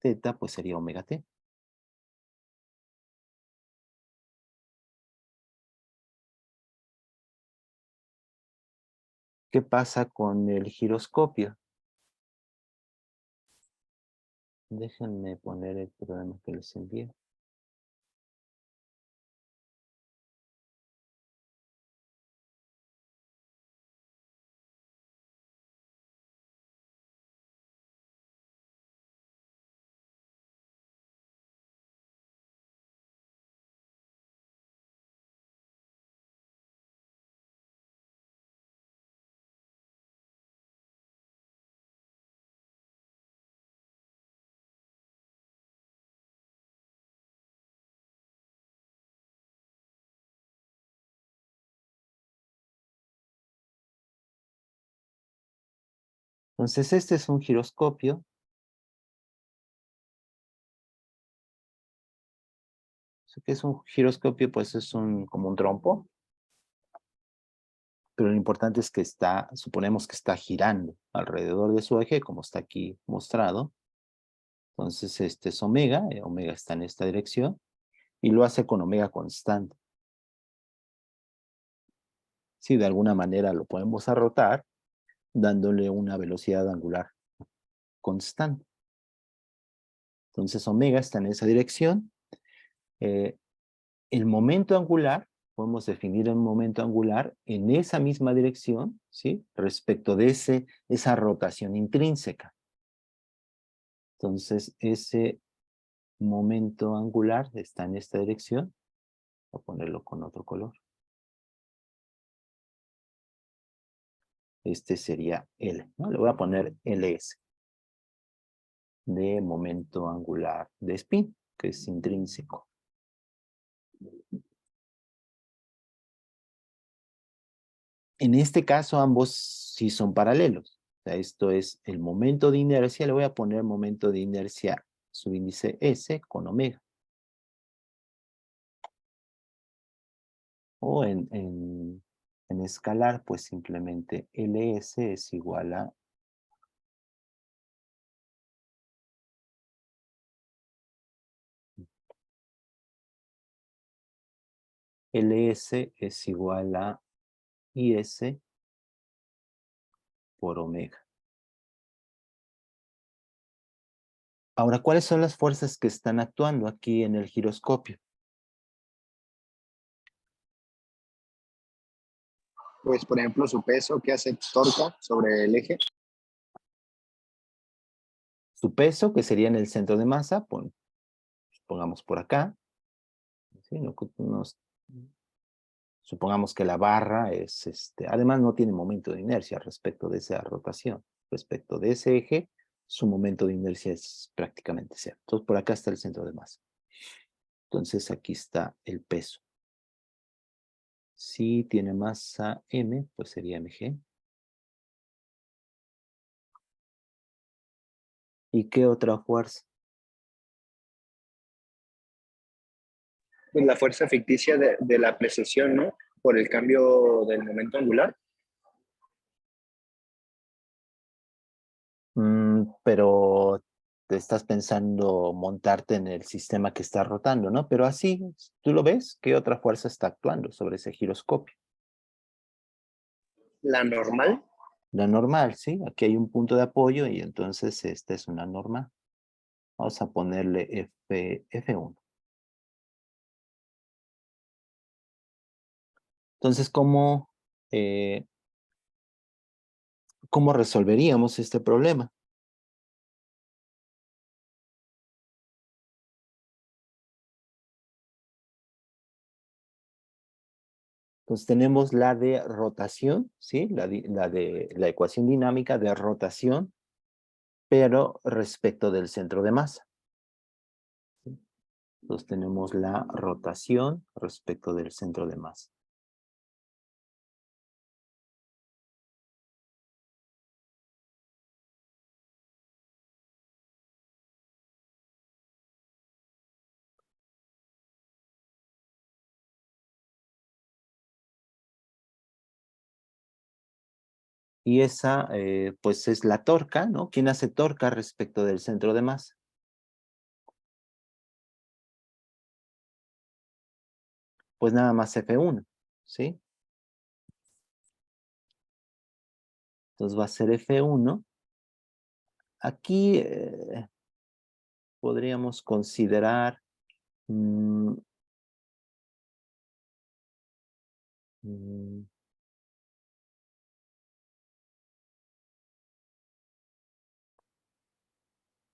θ pues sería omega t. ¿Qué pasa con el giroscopio? Déjenme poner el programa que les envié. Entonces, este es un giroscopio. ¿Qué es un giroscopio? Pues es como un trompo. Pero lo importante es que suponemos que está girando alrededor de su eje, como está aquí mostrado. Entonces, este es omega. Omega está en esta dirección. Y lo hace con omega constante. Si de alguna manera lo podemos rotar, dándole una velocidad angular constante. Entonces, omega está en esa dirección. El momento angular, podemos definir el momento angular en esa misma dirección, ¿sí? Respecto de esa rotación intrínseca. Entonces, ese momento angular está en esta dirección. Voy a ponerlo con otro color. Este sería L, ¿no? Le voy a poner LS. De momento angular de spin, que es intrínseco. En este caso, ambos sí son paralelos. O sea, esto es el momento de inercia. Le voy a poner momento de inercia subíndice S con omega. O en escalar, pues simplemente LS es igual a LS es igual a IS por omega. Ahora, ¿cuáles son las fuerzas que están actuando aquí en el giroscopio? Pues, por ejemplo, su peso que hace torca sobre el eje. Su peso, que sería en el centro de masa, pongamos por acá. ¿Sí? Supongamos que la barra además no tiene momento de inercia respecto de esa rotación. Respecto de ese eje, su momento de inercia es prácticamente cero. Entonces, por acá está el centro de masa. Entonces, aquí está el peso. Si tiene masa M, pues sería mg. ¿Y qué otra fuerza? Pues la fuerza ficticia de la precesión, ¿no? Por el cambio del momento angular. Pero te estás pensando montarte en el sistema que está rotando, ¿no? Pero así, tú lo ves, ¿qué otra fuerza está actuando sobre ese giroscopio? La normal. La normal, ¿sí? Aquí hay un punto de apoyo y entonces esta es una normal. Vamos a ponerle F1. Entonces, ¿cómo resolveríamos este problema? Entonces tenemos la de rotación, ¿sí? La ecuación dinámica de rotación, pero respecto del centro de masa. Entonces tenemos la rotación respecto del centro de masa. Y esa, pues es la torca, ¿no? ¿Quién hace torca respecto del centro de masa? Pues nada más F1, ¿sí? Entonces va a ser F1. Aquí podríamos considerar mm, mm,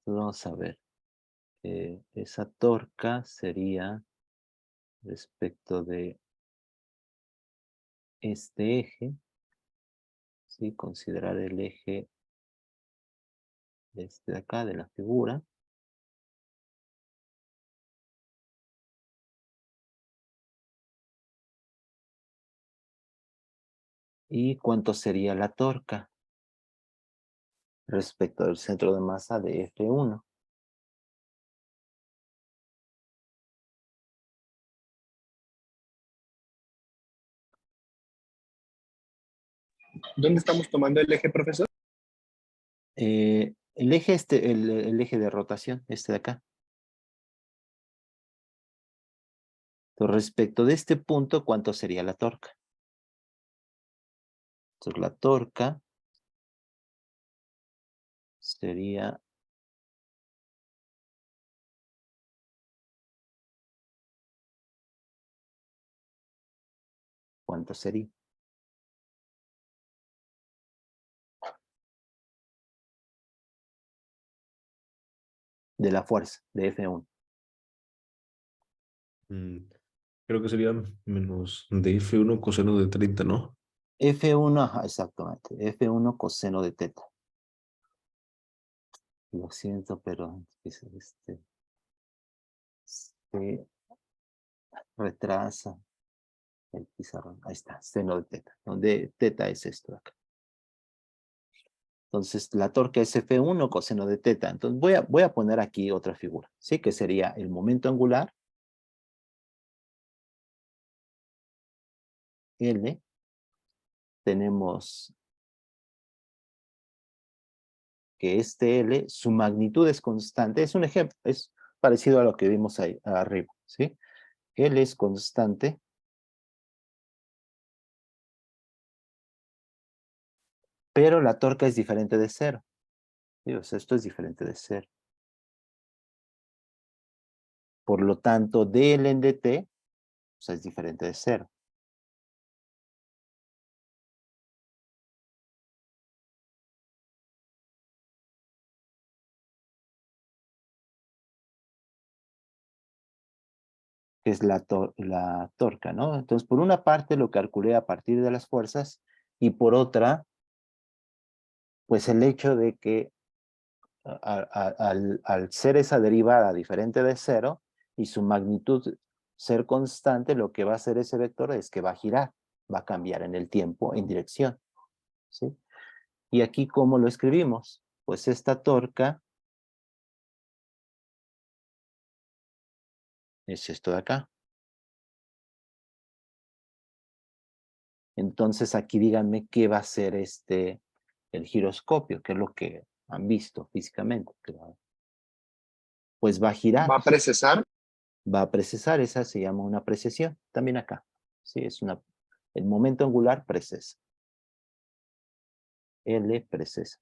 vamos a ver. Esa torca sería respecto de este eje, ¿sí? Considerar el eje de este de acá, de la figura. ¿Y cuánto sería la torca respecto del centro de masa de F1? ¿Dónde estamos tomando el eje, profesor? El eje el eje de rotación, este de acá. Entonces, respecto de este punto, ¿cuánto sería la torca? Entonces, la torca sería ¿cuánto sería? De la fuerza, de F1. Mm, Creo que sería menos de F1 coseno de 30, ¿no? F1, ajá, exactamente. F1 coseno de teta. Lo siento, pero se retrasa el pizarrón. Ahí está, seno de teta. Donde teta es esto de acá. Entonces, la torca es F1 coseno de teta. Entonces, voy a poner aquí otra figura, ¿sí? Que sería el momento angular, L. Tenemos que este L, su magnitud es constante. Es un ejemplo, es parecido a lo que vimos ahí arriba, ¿sí? L es constante. Pero la torca es diferente de cero. ¿Sí? O sea, esto es diferente de cero. Por lo tanto, dl en dt, o sea, es diferente de cero. Que es la torca, ¿no? Entonces, por una parte lo calculé a partir de las fuerzas y por otra, pues el hecho de que al ser esa derivada diferente de cero y su magnitud ser constante, lo que va a hacer ese vector es que va a girar, va a cambiar en el tiempo en dirección, ¿sí? Y aquí, ¿cómo lo escribimos? Pues esta torca es esto de acá. Entonces aquí díganme qué va a ser el giroscopio, que es lo que han visto físicamente. Pues va a girar, ¿Va a precesar? va a precesar, esa se llama una precesión, también acá. Sí, el momento angular precesa. L precesa.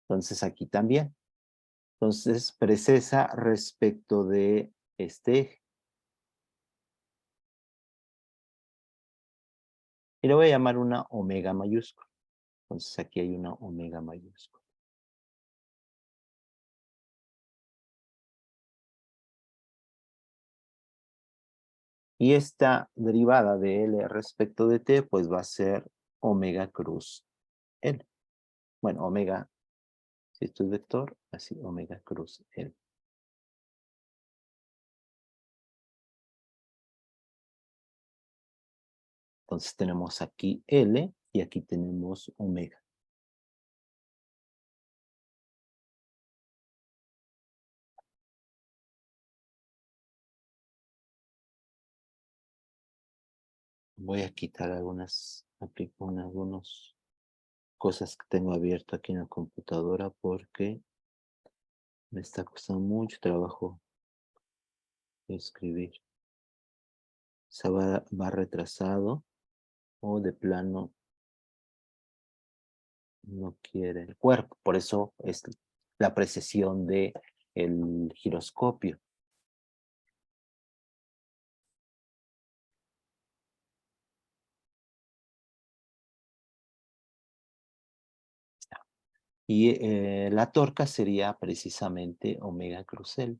Entonces aquí también. Entonces precesa respecto de este eje. Y le voy a llamar una omega mayúscula. Entonces aquí hay una omega mayúscula. Y esta derivada de L respecto de T, pues va a ser omega cruz L. Bueno, omega, si esto es vector, así omega cruz L. Entonces tenemos aquí L y aquí tenemos omega. Voy a quitar algunas cosas que tengo abierto aquí en la computadora porque Me está costando mucho trabajo escribir. Se va retrasado o de plano no quiere el cuerpo. Por eso es la precesión de el giroscopio. Y la torca sería precisamente omega cruz L.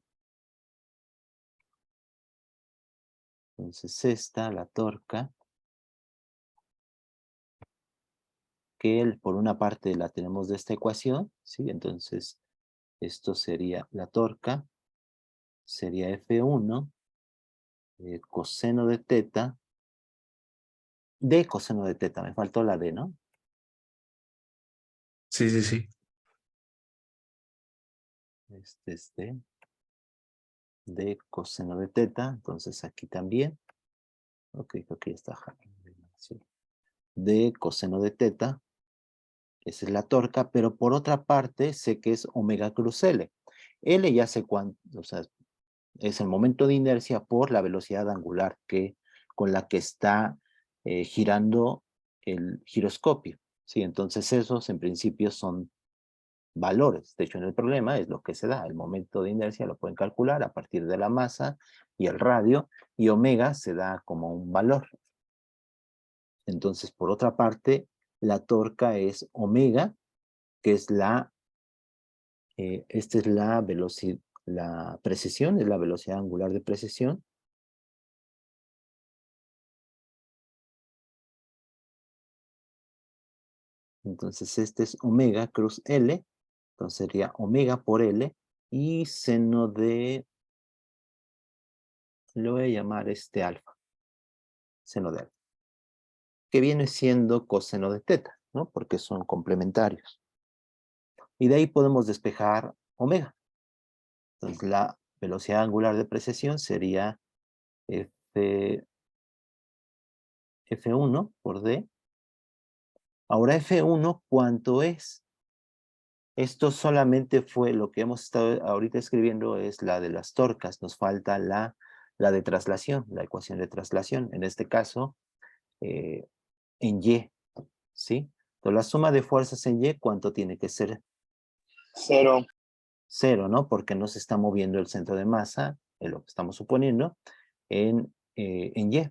Entonces esta, la torca, que por una parte la tenemos de esta ecuación, ¿sí? Entonces esto sería la torca, sería F1, coseno de teta, de coseno de teta, me faltó la D, ¿no? Sí, sí, sí. De coseno de teta, entonces aquí también, ok, aquí está, sí. De coseno de teta, esa es la torca, pero por otra parte sé que es omega cruz L. L ya sé cuánto, o sea, es el momento de inercia por la velocidad angular con la que está girando el giroscopio, ¿sí? Entonces esos en principio son valores. De hecho, en el problema es lo que se da. El momento de inercia lo pueden calcular a partir de la masa y el radio, y omega se da como un valor. Entonces, por otra parte, la torca es omega, que es esta es la velocidad, la precesión, es la velocidad angular de precesión. Entonces, este es omega cruz L, entonces sería omega por L, y seno de, le voy a llamar alfa, seno de alfa, que viene siendo coseno de teta, ¿no? Porque son complementarios. Y de ahí podemos despejar omega. Entonces, la velocidad angular de precesión sería F1 por D. Ahora F1, ¿cuánto es? Esto solamente fue lo que hemos estado ahorita escribiendo, es la de las torcas. Nos falta la de traslación, la ecuación de traslación. En este caso, en Y, ¿sí? Entonces, la suma de fuerzas en Y, ¿cuánto tiene que ser? 0. 0, ¿no? Porque no se está moviendo el centro de masa, es lo que estamos suponiendo, en Y.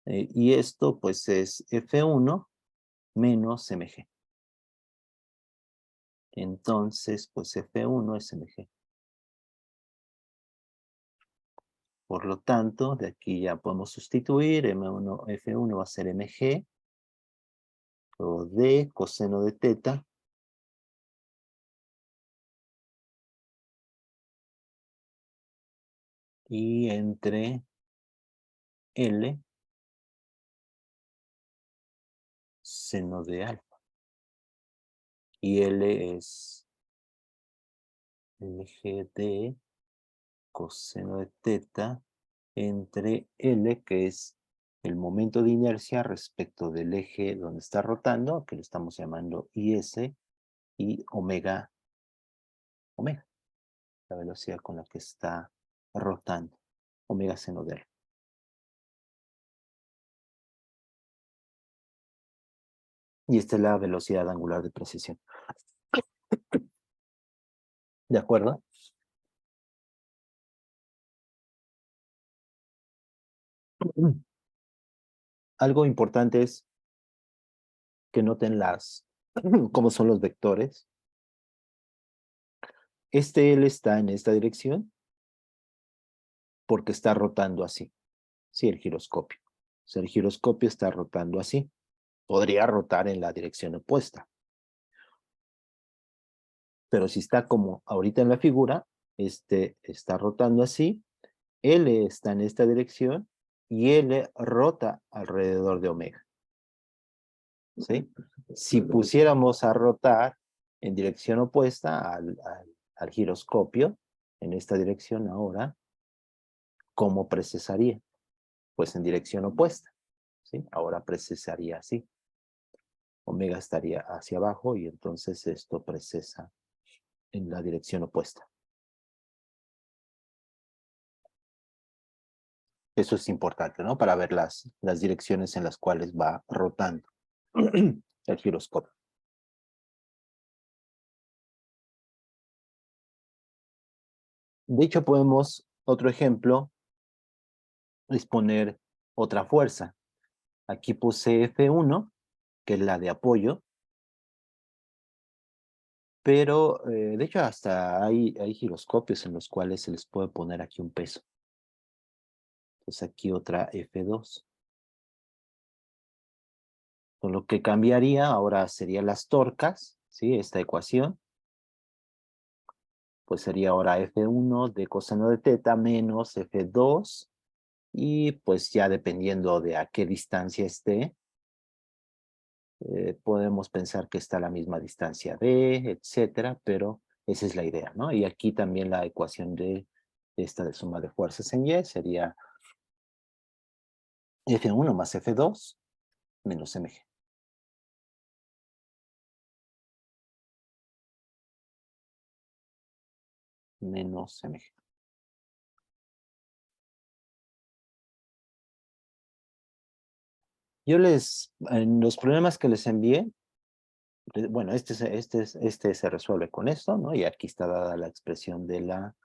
Y esto, pues, es F1 menos mg. Entonces, pues, F1 es mg. Por lo tanto, de aquí ya podemos sustituir, M1, F1 va a ser mg, o D coseno de teta, y entre L seno de alfa. Y L es mg de coseno de teta entre L, que es el momento de inercia respecto del eje donde está rotando, que lo estamos llamando IS, y omega, la velocidad con la que está rotando, omega seno de alfa. Y esta es la velocidad angular de precesión. ¿De acuerdo? Algo importante es que noten cómo son los vectores. Este L está en esta dirección porque está rotando así. Sí, el giroscopio. O sea, el giroscopio está rotando así. Podría rotar en la dirección opuesta. Pero si está como ahorita en la figura, está rotando así, L está en esta dirección y L rota alrededor de omega. ¿Sí? Si pusiéramos a rotar en dirección opuesta al giroscopio, en esta dirección ahora, ¿cómo precesaría? Pues en dirección opuesta. ¿Sí? Ahora precesaría así. Omega estaría hacia abajo y entonces esto precesa en la dirección opuesta. Eso es importante, ¿no? Para ver las direcciones en las cuales va rotando el giroscopio. De hecho, podemos, otro ejemplo, es poner otra fuerza. Aquí puse F1, que es la de apoyo, pero de hecho hasta hay giroscopios en los cuales se les puede poner aquí un peso. Entonces aquí otra F2. Con lo que cambiaría ahora serían las torcas, ¿sí? Esta ecuación. Pues sería ahora F1 de coseno de teta menos F2. Y pues ya dependiendo de a qué distancia esté, podemos pensar que está a la misma distancia D, etcétera, pero esa es la idea, ¿no? Y aquí también la ecuación de esta de suma de fuerzas en Y sería F1 más F2 menos mg. Menos mg. Yo en los problemas que les envié, bueno, este se resuelve con esto, ¿no? Y aquí está dada la expresión de la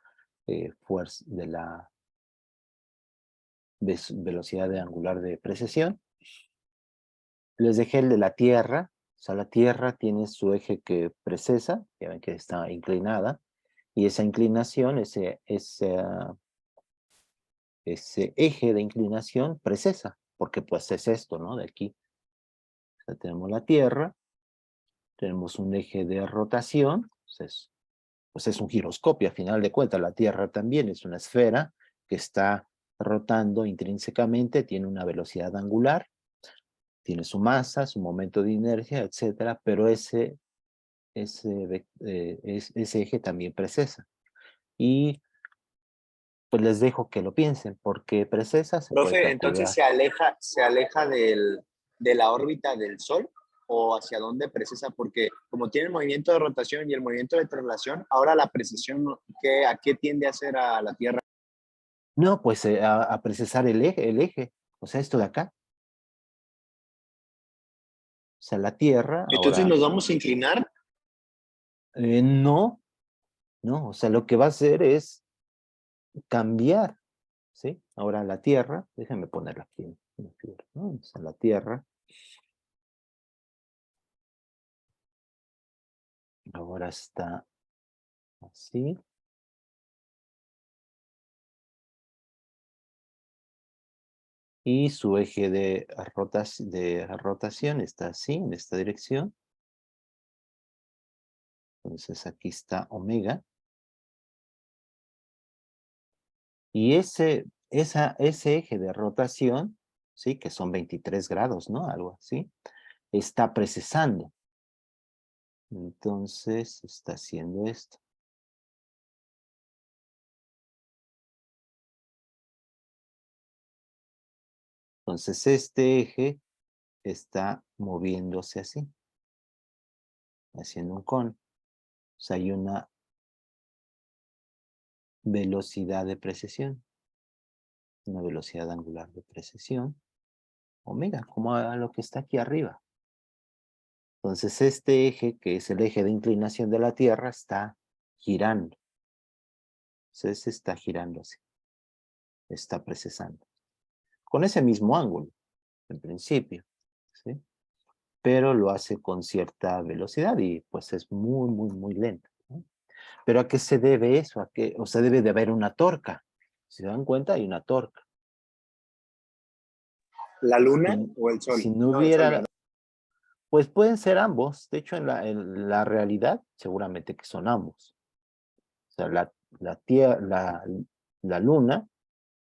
fuerza, de la velocidad angular de precesión. Les dejé el de la Tierra, o sea, la Tierra tiene su eje que precesa, ya ven que está inclinada, y esa inclinación, ese eje de inclinación precesa, porque pues es esto, ¿no? De aquí. O sea, tenemos la Tierra, tenemos un eje de rotación, pues es un giroscopio, a final de cuentas, la Tierra también es una esfera que está rotando intrínsecamente, tiene una velocidad angular, tiene su masa, su momento de inercia, etcétera, pero ese eje también precesa. Y pues les dejo que lo piensen, porque precesa se puede Profe, entonces calcular. se aleja de la órbita del Sol o hacia dónde precesa, porque como tiene el movimiento de rotación y el movimiento de traslación, ahora la precesión, ¿a qué tiende a hacer a la Tierra? No, pues a precesar el eje, o sea, esto de acá. O sea, la Tierra Entonces ahora, nos vamos a inclinar. no, o sea, lo que va a hacer es cambiar, ¿sí? Ahora la Tierra, déjenme ponerla aquí en la figura, ¿no? O sea, la Tierra ahora está así. Y su eje de rotación está así, en esta dirección. Entonces aquí está omega. Y ese eje de rotación, ¿sí? Que son 23 grados, ¿no? Algo así. Está precesando. Entonces está haciendo esto. Entonces este eje está moviéndose así. Haciendo un cono. O sea, hay una velocidad de precesión. Una velocidad angular de precesión. Omega, como a lo que está aquí arriba. Entonces este eje, que es el eje de inclinación de la Tierra, está girando. Entonces está girando así. Está precesando. Con ese mismo ángulo, en principio. ¿Sí? Pero lo hace con cierta velocidad y pues es muy, muy, muy lento, ¿no? Pero ¿a qué se debe eso? O sea, debe de haber una torca. Si se dan cuenta, hay una torca. ¿La Luna Si, o el Sol? si no No, el Sol, ¿verdad? hubiera, pues pueden ser ambos. De hecho, en la realidad, seguramente que son ambos. O sea, la Luna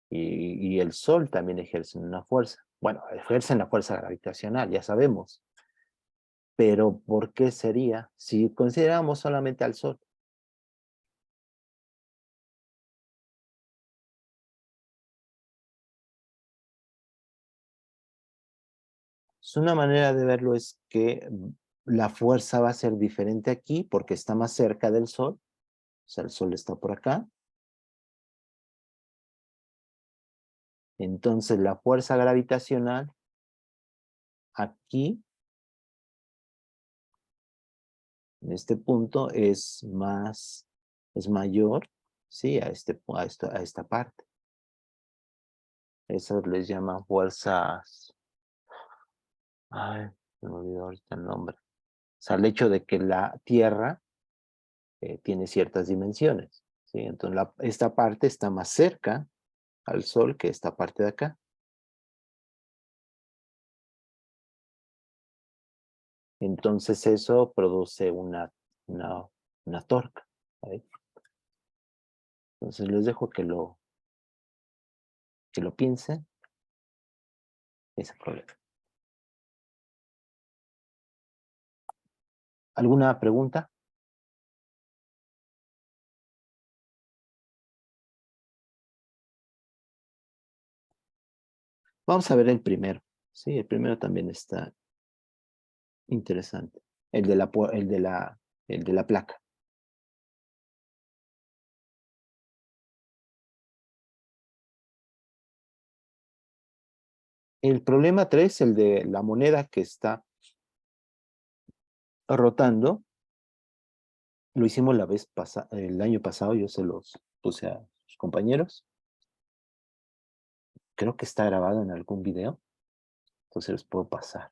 y el Sol también ejercen una fuerza. Bueno, ejercen la fuerza gravitacional, ya sabemos. Pero ¿por qué sería? Si consideramos solamente al Sol. Una manera de verlo es que la fuerza va a ser diferente aquí porque está más cerca del Sol. O sea, el Sol está por acá. Entonces la fuerza gravitacional aquí, en este punto, es mayor, ¿sí? A esta parte. Esas les llaman fuerzas. Ay, se me olvidó ahorita el nombre. O sea, el hecho de que la Tierra tiene ciertas dimensiones, ¿sí? Entonces esta parte está más cerca al Sol que esta parte de acá. Entonces eso produce una torca, ¿sí? Entonces les dejo que lo piensen, ese problema. ¿Alguna pregunta? Vamos a ver el primero. Sí, el primero también está interesante. El de la placa. El problema 3, el de la moneda que está rotando, lo hicimos el año pasado, yo se los puse a sus compañeros. Creo que está grabado en algún video, entonces los puedo pasar.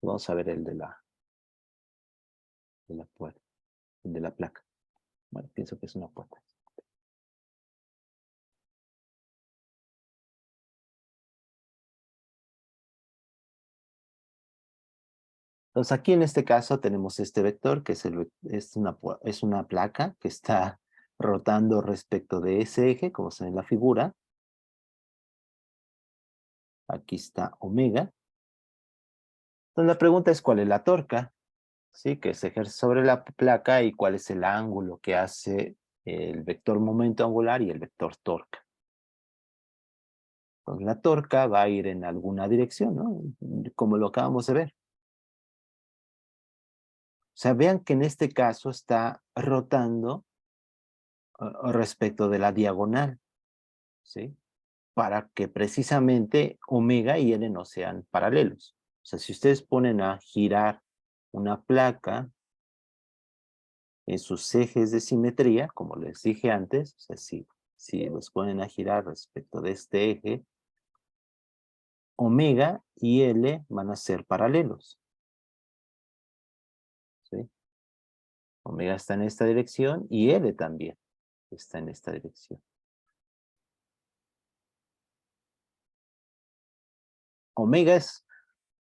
Vamos a ver el de la puerta, el de la placa. Bueno, pienso que es una puerta. Entonces aquí en este caso tenemos este vector que es una placa que está rotando respecto de ese eje, como se ve en la figura. Aquí está omega. Entonces la pregunta es cuál es la torca, ¿sí? Que se ejerce sobre la placa y cuál es el ángulo que hace el vector momento angular y el vector torca. Entonces la torca va a ir en alguna dirección, ¿no? Como lo acabamos de ver. O sea, vean que en este caso está rotando respecto de la diagonal, ¿sí? Para que precisamente omega y n no sean paralelos. O sea, si ustedes ponen a girar una placa en sus ejes de simetría, como les dije antes, o sea, si los ponen a girar respecto de este eje, omega y L van a ser paralelos, ¿sí? Omega está en esta dirección y L también está en esta dirección. Omega es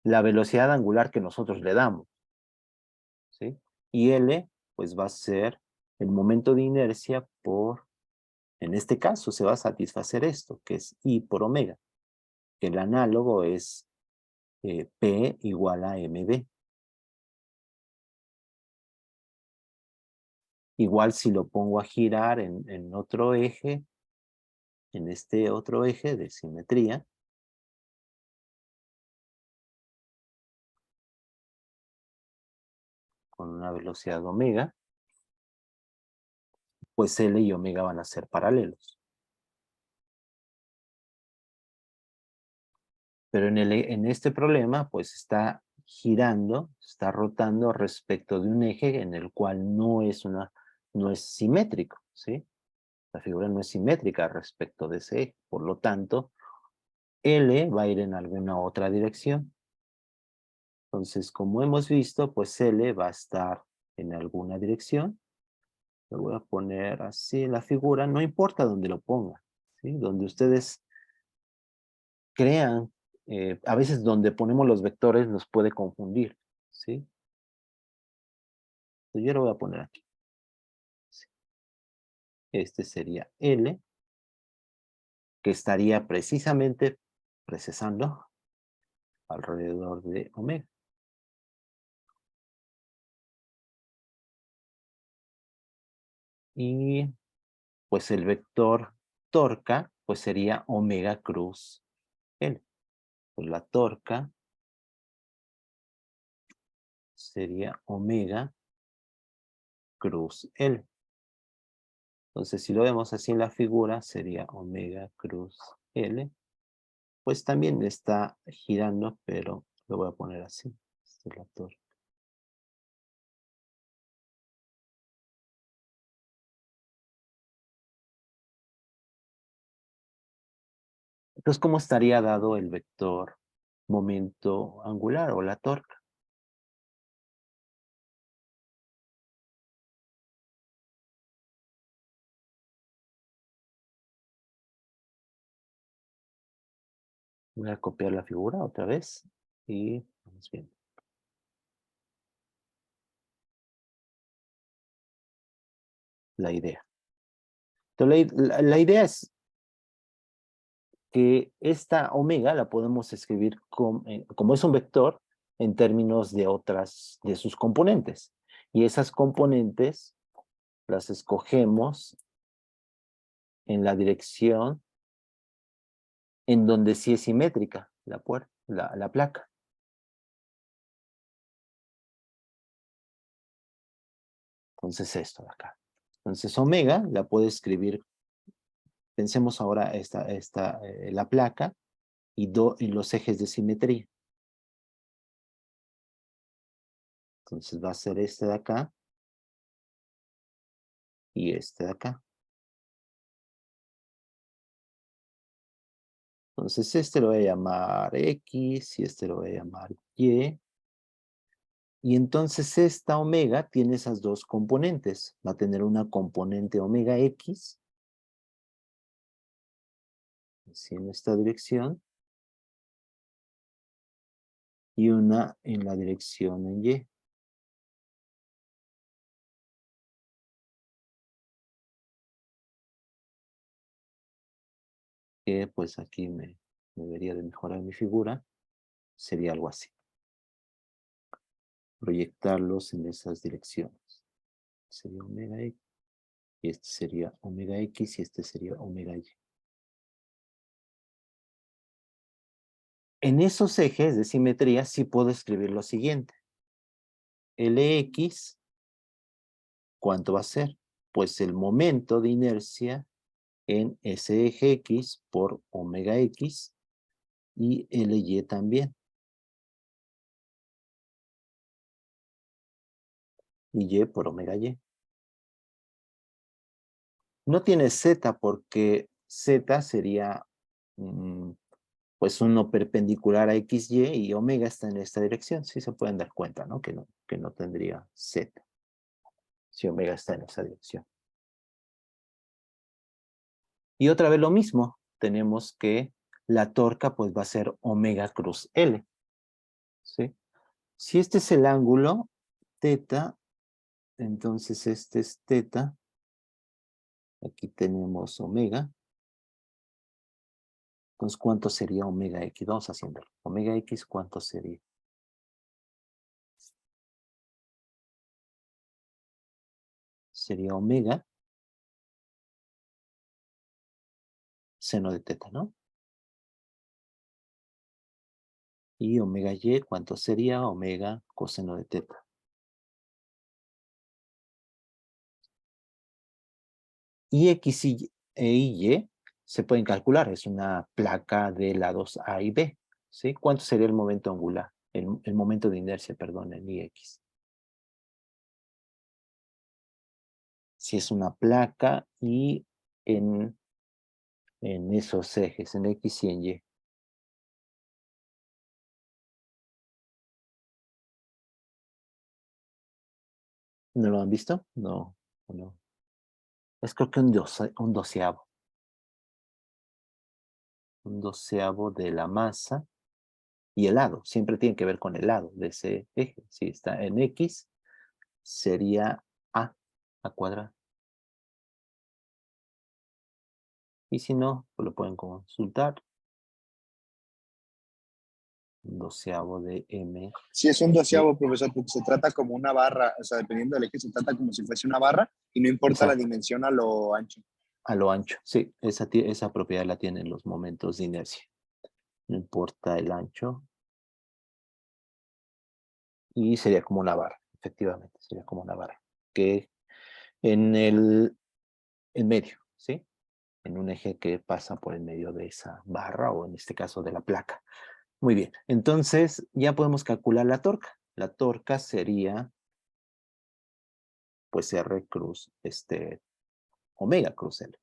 la velocidad angular que nosotros le damos, ¿sí? Y L, pues va a ser el momento de inercia en este caso se va a satisfacer esto, que es I por omega, que el análogo es P igual a mb. Igual si lo pongo a girar en otro eje, en este otro eje de simetría, con una velocidad omega, pues L y omega van a ser paralelos. Pero en este problema, pues está girando, está rotando respecto de un eje en el cual no es simétrico, ¿sí? La figura no es simétrica respecto de ese eje. Por lo tanto, L va a ir en alguna otra dirección. Entonces, como hemos visto, pues L va a estar en alguna dirección. Lo voy a poner así en la figura, no importa dónde lo ponga, ¿sí? Donde ustedes crean, a veces donde ponemos los vectores nos puede confundir, ¿sí? Entonces yo lo voy a poner aquí. ¿Sí? Este sería L, que estaría precisamente precesando alrededor de omega. Y pues el vector torca, pues sería omega cruz L. Pues la torca sería omega cruz L. Entonces, si lo vemos así en la figura, sería omega cruz L. Pues también está girando, pero lo voy a poner así. Esta es la torre. Entonces, ¿cómo estaría dado el vector momento angular o la torca? Voy a copiar la figura otra vez y vamos viendo. La idea. Entonces, la idea es que esta omega la podemos escribir como es un vector en términos de otras, de sus componentes. Y esas componentes las escogemos en la dirección en donde sí es simétrica la placa. Entonces esto de acá. Entonces omega la puedo escribir, pensemos ahora la placa y los ejes de simetría. Entonces va a ser este de acá y este de acá. Entonces este lo voy a llamar X y este lo voy a llamar Y. Y entonces esta omega tiene esas dos componentes. Va a tener una componente omega X, así en esta dirección, y una en la dirección en Y. Que pues aquí me debería de mejorar mi figura. Sería algo así. Proyectarlos en esas direcciones. Sería omega X, y este sería omega X, y este sería omega Y. En esos ejes de simetría sí puedo escribir lo siguiente. Lx, ¿cuánto va a ser? Pues el momento de inercia en ese eje X por omega X y Ly también. Y Y por omega Y. No tiene Z porque Z sería pues uno perpendicular a XY y omega está en esta dirección. Sí se pueden dar cuenta, ¿no? Que no tendría Z si omega está en esa dirección. Y otra vez lo mismo. Tenemos que la torca pues va a ser omega cruz L. ¿Sí? Si este es el ángulo teta, entonces este es teta. Aquí tenemos omega. Entonces, ¿cuánto sería omega X? Vamos haciéndolo. Omega X, ¿cuánto sería? Sería omega seno de teta, ¿no? Y omega Y, ¿cuánto sería? Omega coseno de teta. Y X y Y se pueden calcular. Es una placa de lados A y B. ¿Sí? ¿Cuánto sería el momento angular? El momento de inercia, perdón, en IX. Si es una placa y en esos ejes, en X y en Y. ¿No lo han visto? No, no. Es creo que un doceavo. Un doceavo de la masa y el lado. Siempre tiene que ver con el lado de ese eje. Si está en X, sería A cuadrado. Y si no, pues lo pueden consultar. Un doceavo de M. Sí, es un doceavo, profesor, porque se trata como una barra, o sea, dependiendo del eje, se trata como si fuese una barra y no importa la dimensión a lo ancho. A lo ancho, sí, esa propiedad la tienen los momentos de inercia. No importa el ancho. Y sería como una barra, efectivamente, sería como una barra. Que En el medio, ¿sí? En un eje que pasa por el medio de esa barra o en este caso de la placa. Muy bien, entonces ya podemos calcular la torca. La torca sería pues R cruz, omega cruz L.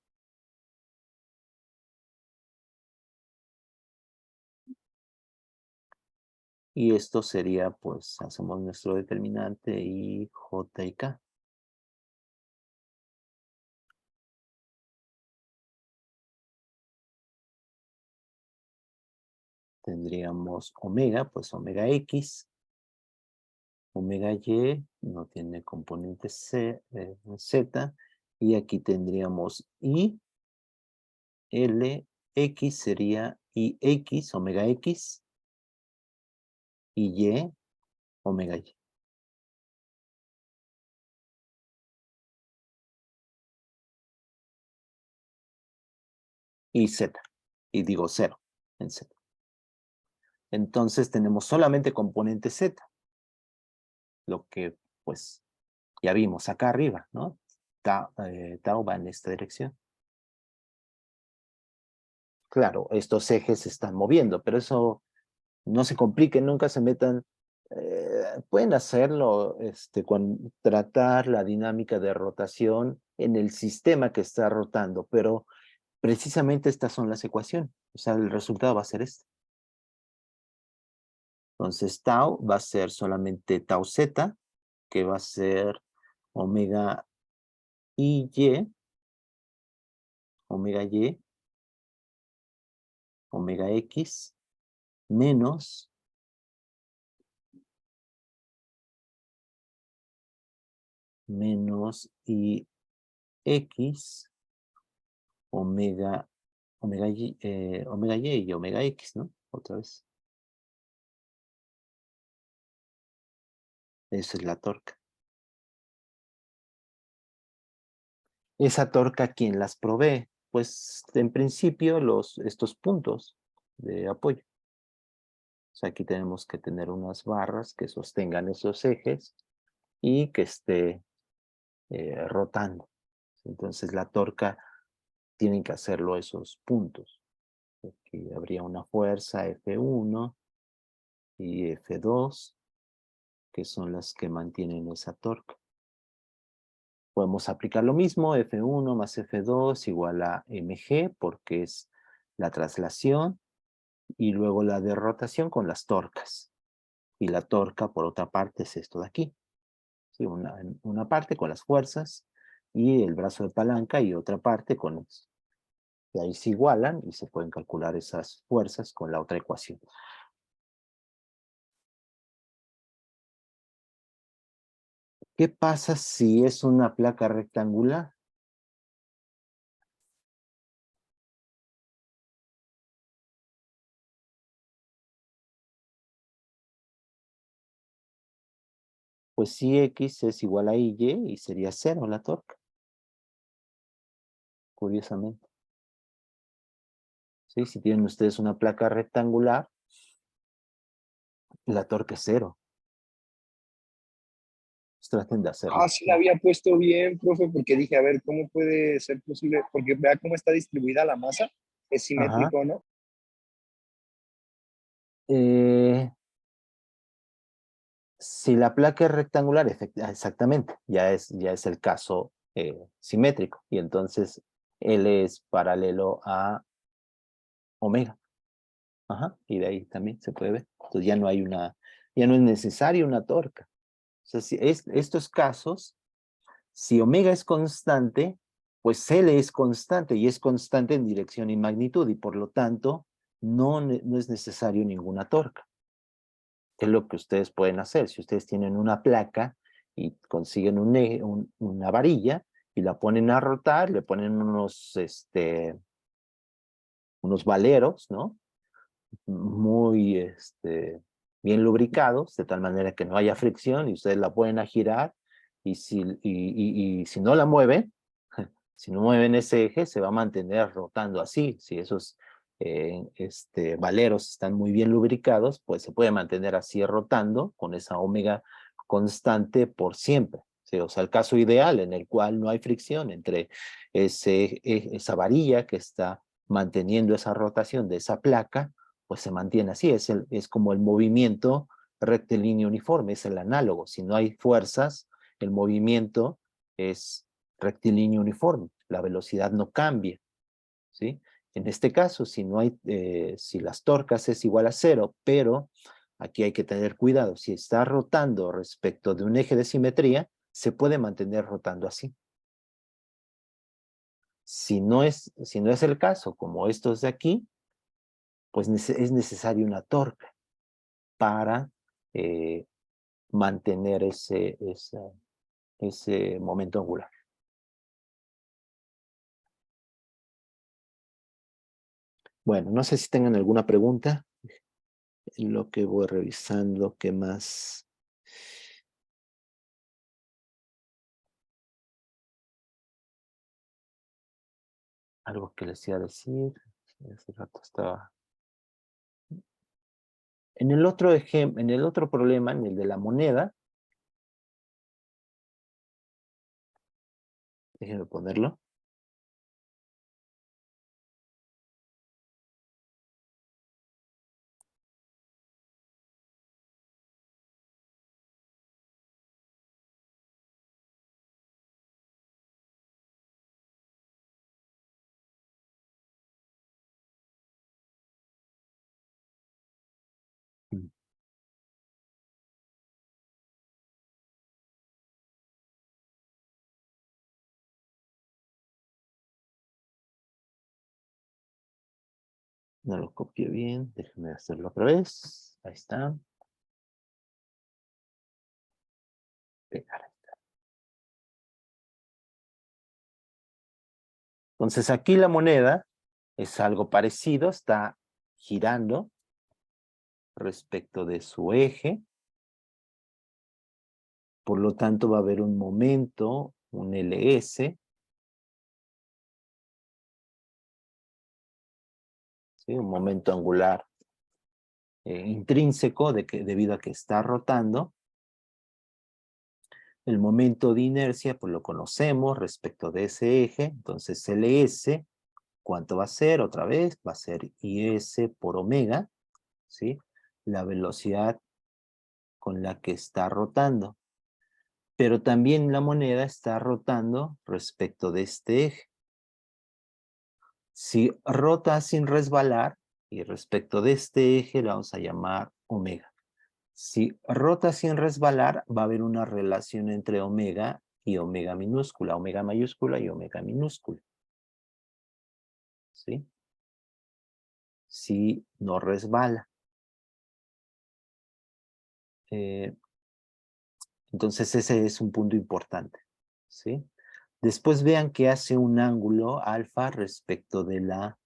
Y esto sería, pues, hacemos nuestro determinante y J y K. Tendríamos omega, pues omega X. Omega Y no tiene componente Z. Y aquí tendríamos I. L, X sería IX, omega X. Y Y, omega Y. Y Z. Y digo 0 en Z. Entonces tenemos solamente componente Z. Lo que, pues, ya vimos acá arriba, ¿no? Tau va en esta dirección. Claro, estos ejes se están moviendo, pero eso no se compliquen, nunca se metan. Pueden hacerlo, tratar la dinámica de rotación en el sistema que está rotando, pero precisamente estas son las ecuaciones. O sea, el resultado va a ser este. Entonces, tau va a ser solamente tau z, que va a ser omega y, omega y, omega x, menos y x, omega y y omega x, ¿no? Otra vez. Esa es la torca. Esa torca, ¿quién las provee? Pues en principio estos puntos de apoyo. O sea, aquí tenemos que tener unas barras que sostengan esos ejes y que esté rotando. Entonces la torca tiene que hacerlo esos puntos. Aquí habría una fuerza F1 y F2, que son las que mantienen esa torca. Podemos aplicar lo mismo, F1 más F2 igual a mg, porque es la traslación, y luego la de rotación con las torcas. Y la torca, por otra parte, es esto de aquí. ¿Sí? Una parte con las fuerzas y el brazo de palanca y otra parte con eso. Y ahí se igualan y se pueden calcular esas fuerzas con la otra ecuación. ¿Qué pasa si es una placa rectangular? Pues si X es igual a Y y sería 0 la torca. Curiosamente. ¿Sí? Si tienen ustedes una placa rectangular, la torca es 0. Pues traten de hacerlo. Ah, sí la había puesto bien, profe, porque dije, a ver, ¿cómo puede ser posible? Porque vea cómo está distribuida la masa, es Ajá. simétrico, ¿no? Eh, si la placa es rectangular, exactamente, ya es el caso simétrico. Y entonces L es paralelo a omega. Ajá. Y de ahí también se puede ver. Entonces ya no es necesaria una torca. O sea, si estos casos, si omega es constante, pues L es constante y es constante en dirección y magnitud y por lo tanto no es necesario ninguna torca. ¿Qué es lo que ustedes pueden hacer? Si ustedes tienen una placa y consiguen una varilla y la ponen a rotar, le ponen unos valeros, ¿no? Muy bien lubricados, de tal manera que no haya fricción y ustedes la pueden a girar y si no la mueven, si no mueven ese eje, se va a mantener rotando así. Si esos valeros están muy bien lubricados, pues se puede mantener así rotando con esa omega constante por siempre, ¿sí? O sea, el caso ideal en el cual no hay fricción entre esa varilla que está manteniendo esa rotación de esa placa, pues se mantiene así, es como el movimiento rectilíneo uniforme, es el análogo. Si no hay fuerzas, el movimiento es rectilíneo uniforme, la velocidad no cambia, ¿sí? En este caso, si no hay, si las torcas es igual a 0, pero aquí hay que tener cuidado, si está rotando respecto de un eje de simetría, se puede mantener rotando así. Si no es el caso, como estos de aquí, pues es necesaria una torca para mantener ese momento angular. Bueno, no sé si tengan alguna pregunta. En lo que voy revisando, ¿qué más? Algo que les iba a decir. Hace rato estaba. En el otro problema, en el de la moneda, déjenme ponerlo. No lo copié bien, déjenme hacerlo otra vez. Ahí está. Pegar. Entonces aquí la moneda es algo parecido, está girando respecto de su eje. Por lo tanto va a haber un momento, un LS. ¿Sí? Un momento angular intrínseco debido a que está rotando. El momento de inercia, pues lo conocemos respecto de ese eje. Entonces LS, ¿cuánto va a ser? Otra vez, va a ser IS por omega, ¿sí? La velocidad con la que está rotando. Pero también la moneda está rotando respecto de este eje. Si rota sin resbalar, y respecto de este eje la vamos a llamar omega. Si rota sin resbalar, va a haber una relación entre omega y omega minúscula, omega mayúscula y omega minúscula. ¿Sí? Si no resbala. Entonces ese es un punto importante. ¿Sí? Después vean que hace un ángulo alfa respecto de la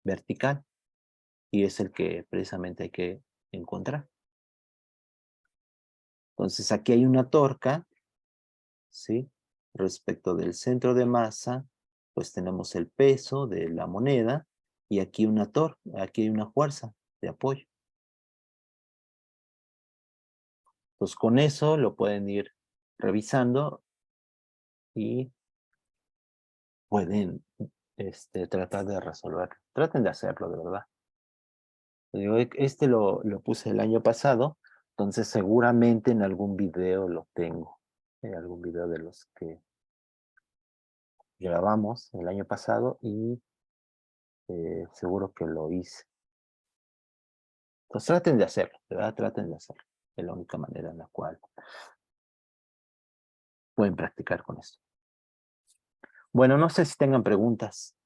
vertical. Y es el que precisamente hay que encontrar. Entonces aquí hay una torca, ¿sí? Respecto del centro de masa, pues tenemos el peso de la moneda y aquí aquí hay una fuerza de apoyo. Entonces con eso lo pueden ir revisando y pueden tratar de resolver. Traten de hacerlo, de verdad. Este lo puse el año pasado, entonces seguramente en algún video lo tengo. En algún video de los que grabamos el año pasado y seguro que lo hice. Entonces traten de hacerlo, de verdad traten de hacerlo. Es la única manera en la cual pueden practicar con esto. Bueno, no sé si tengan preguntas.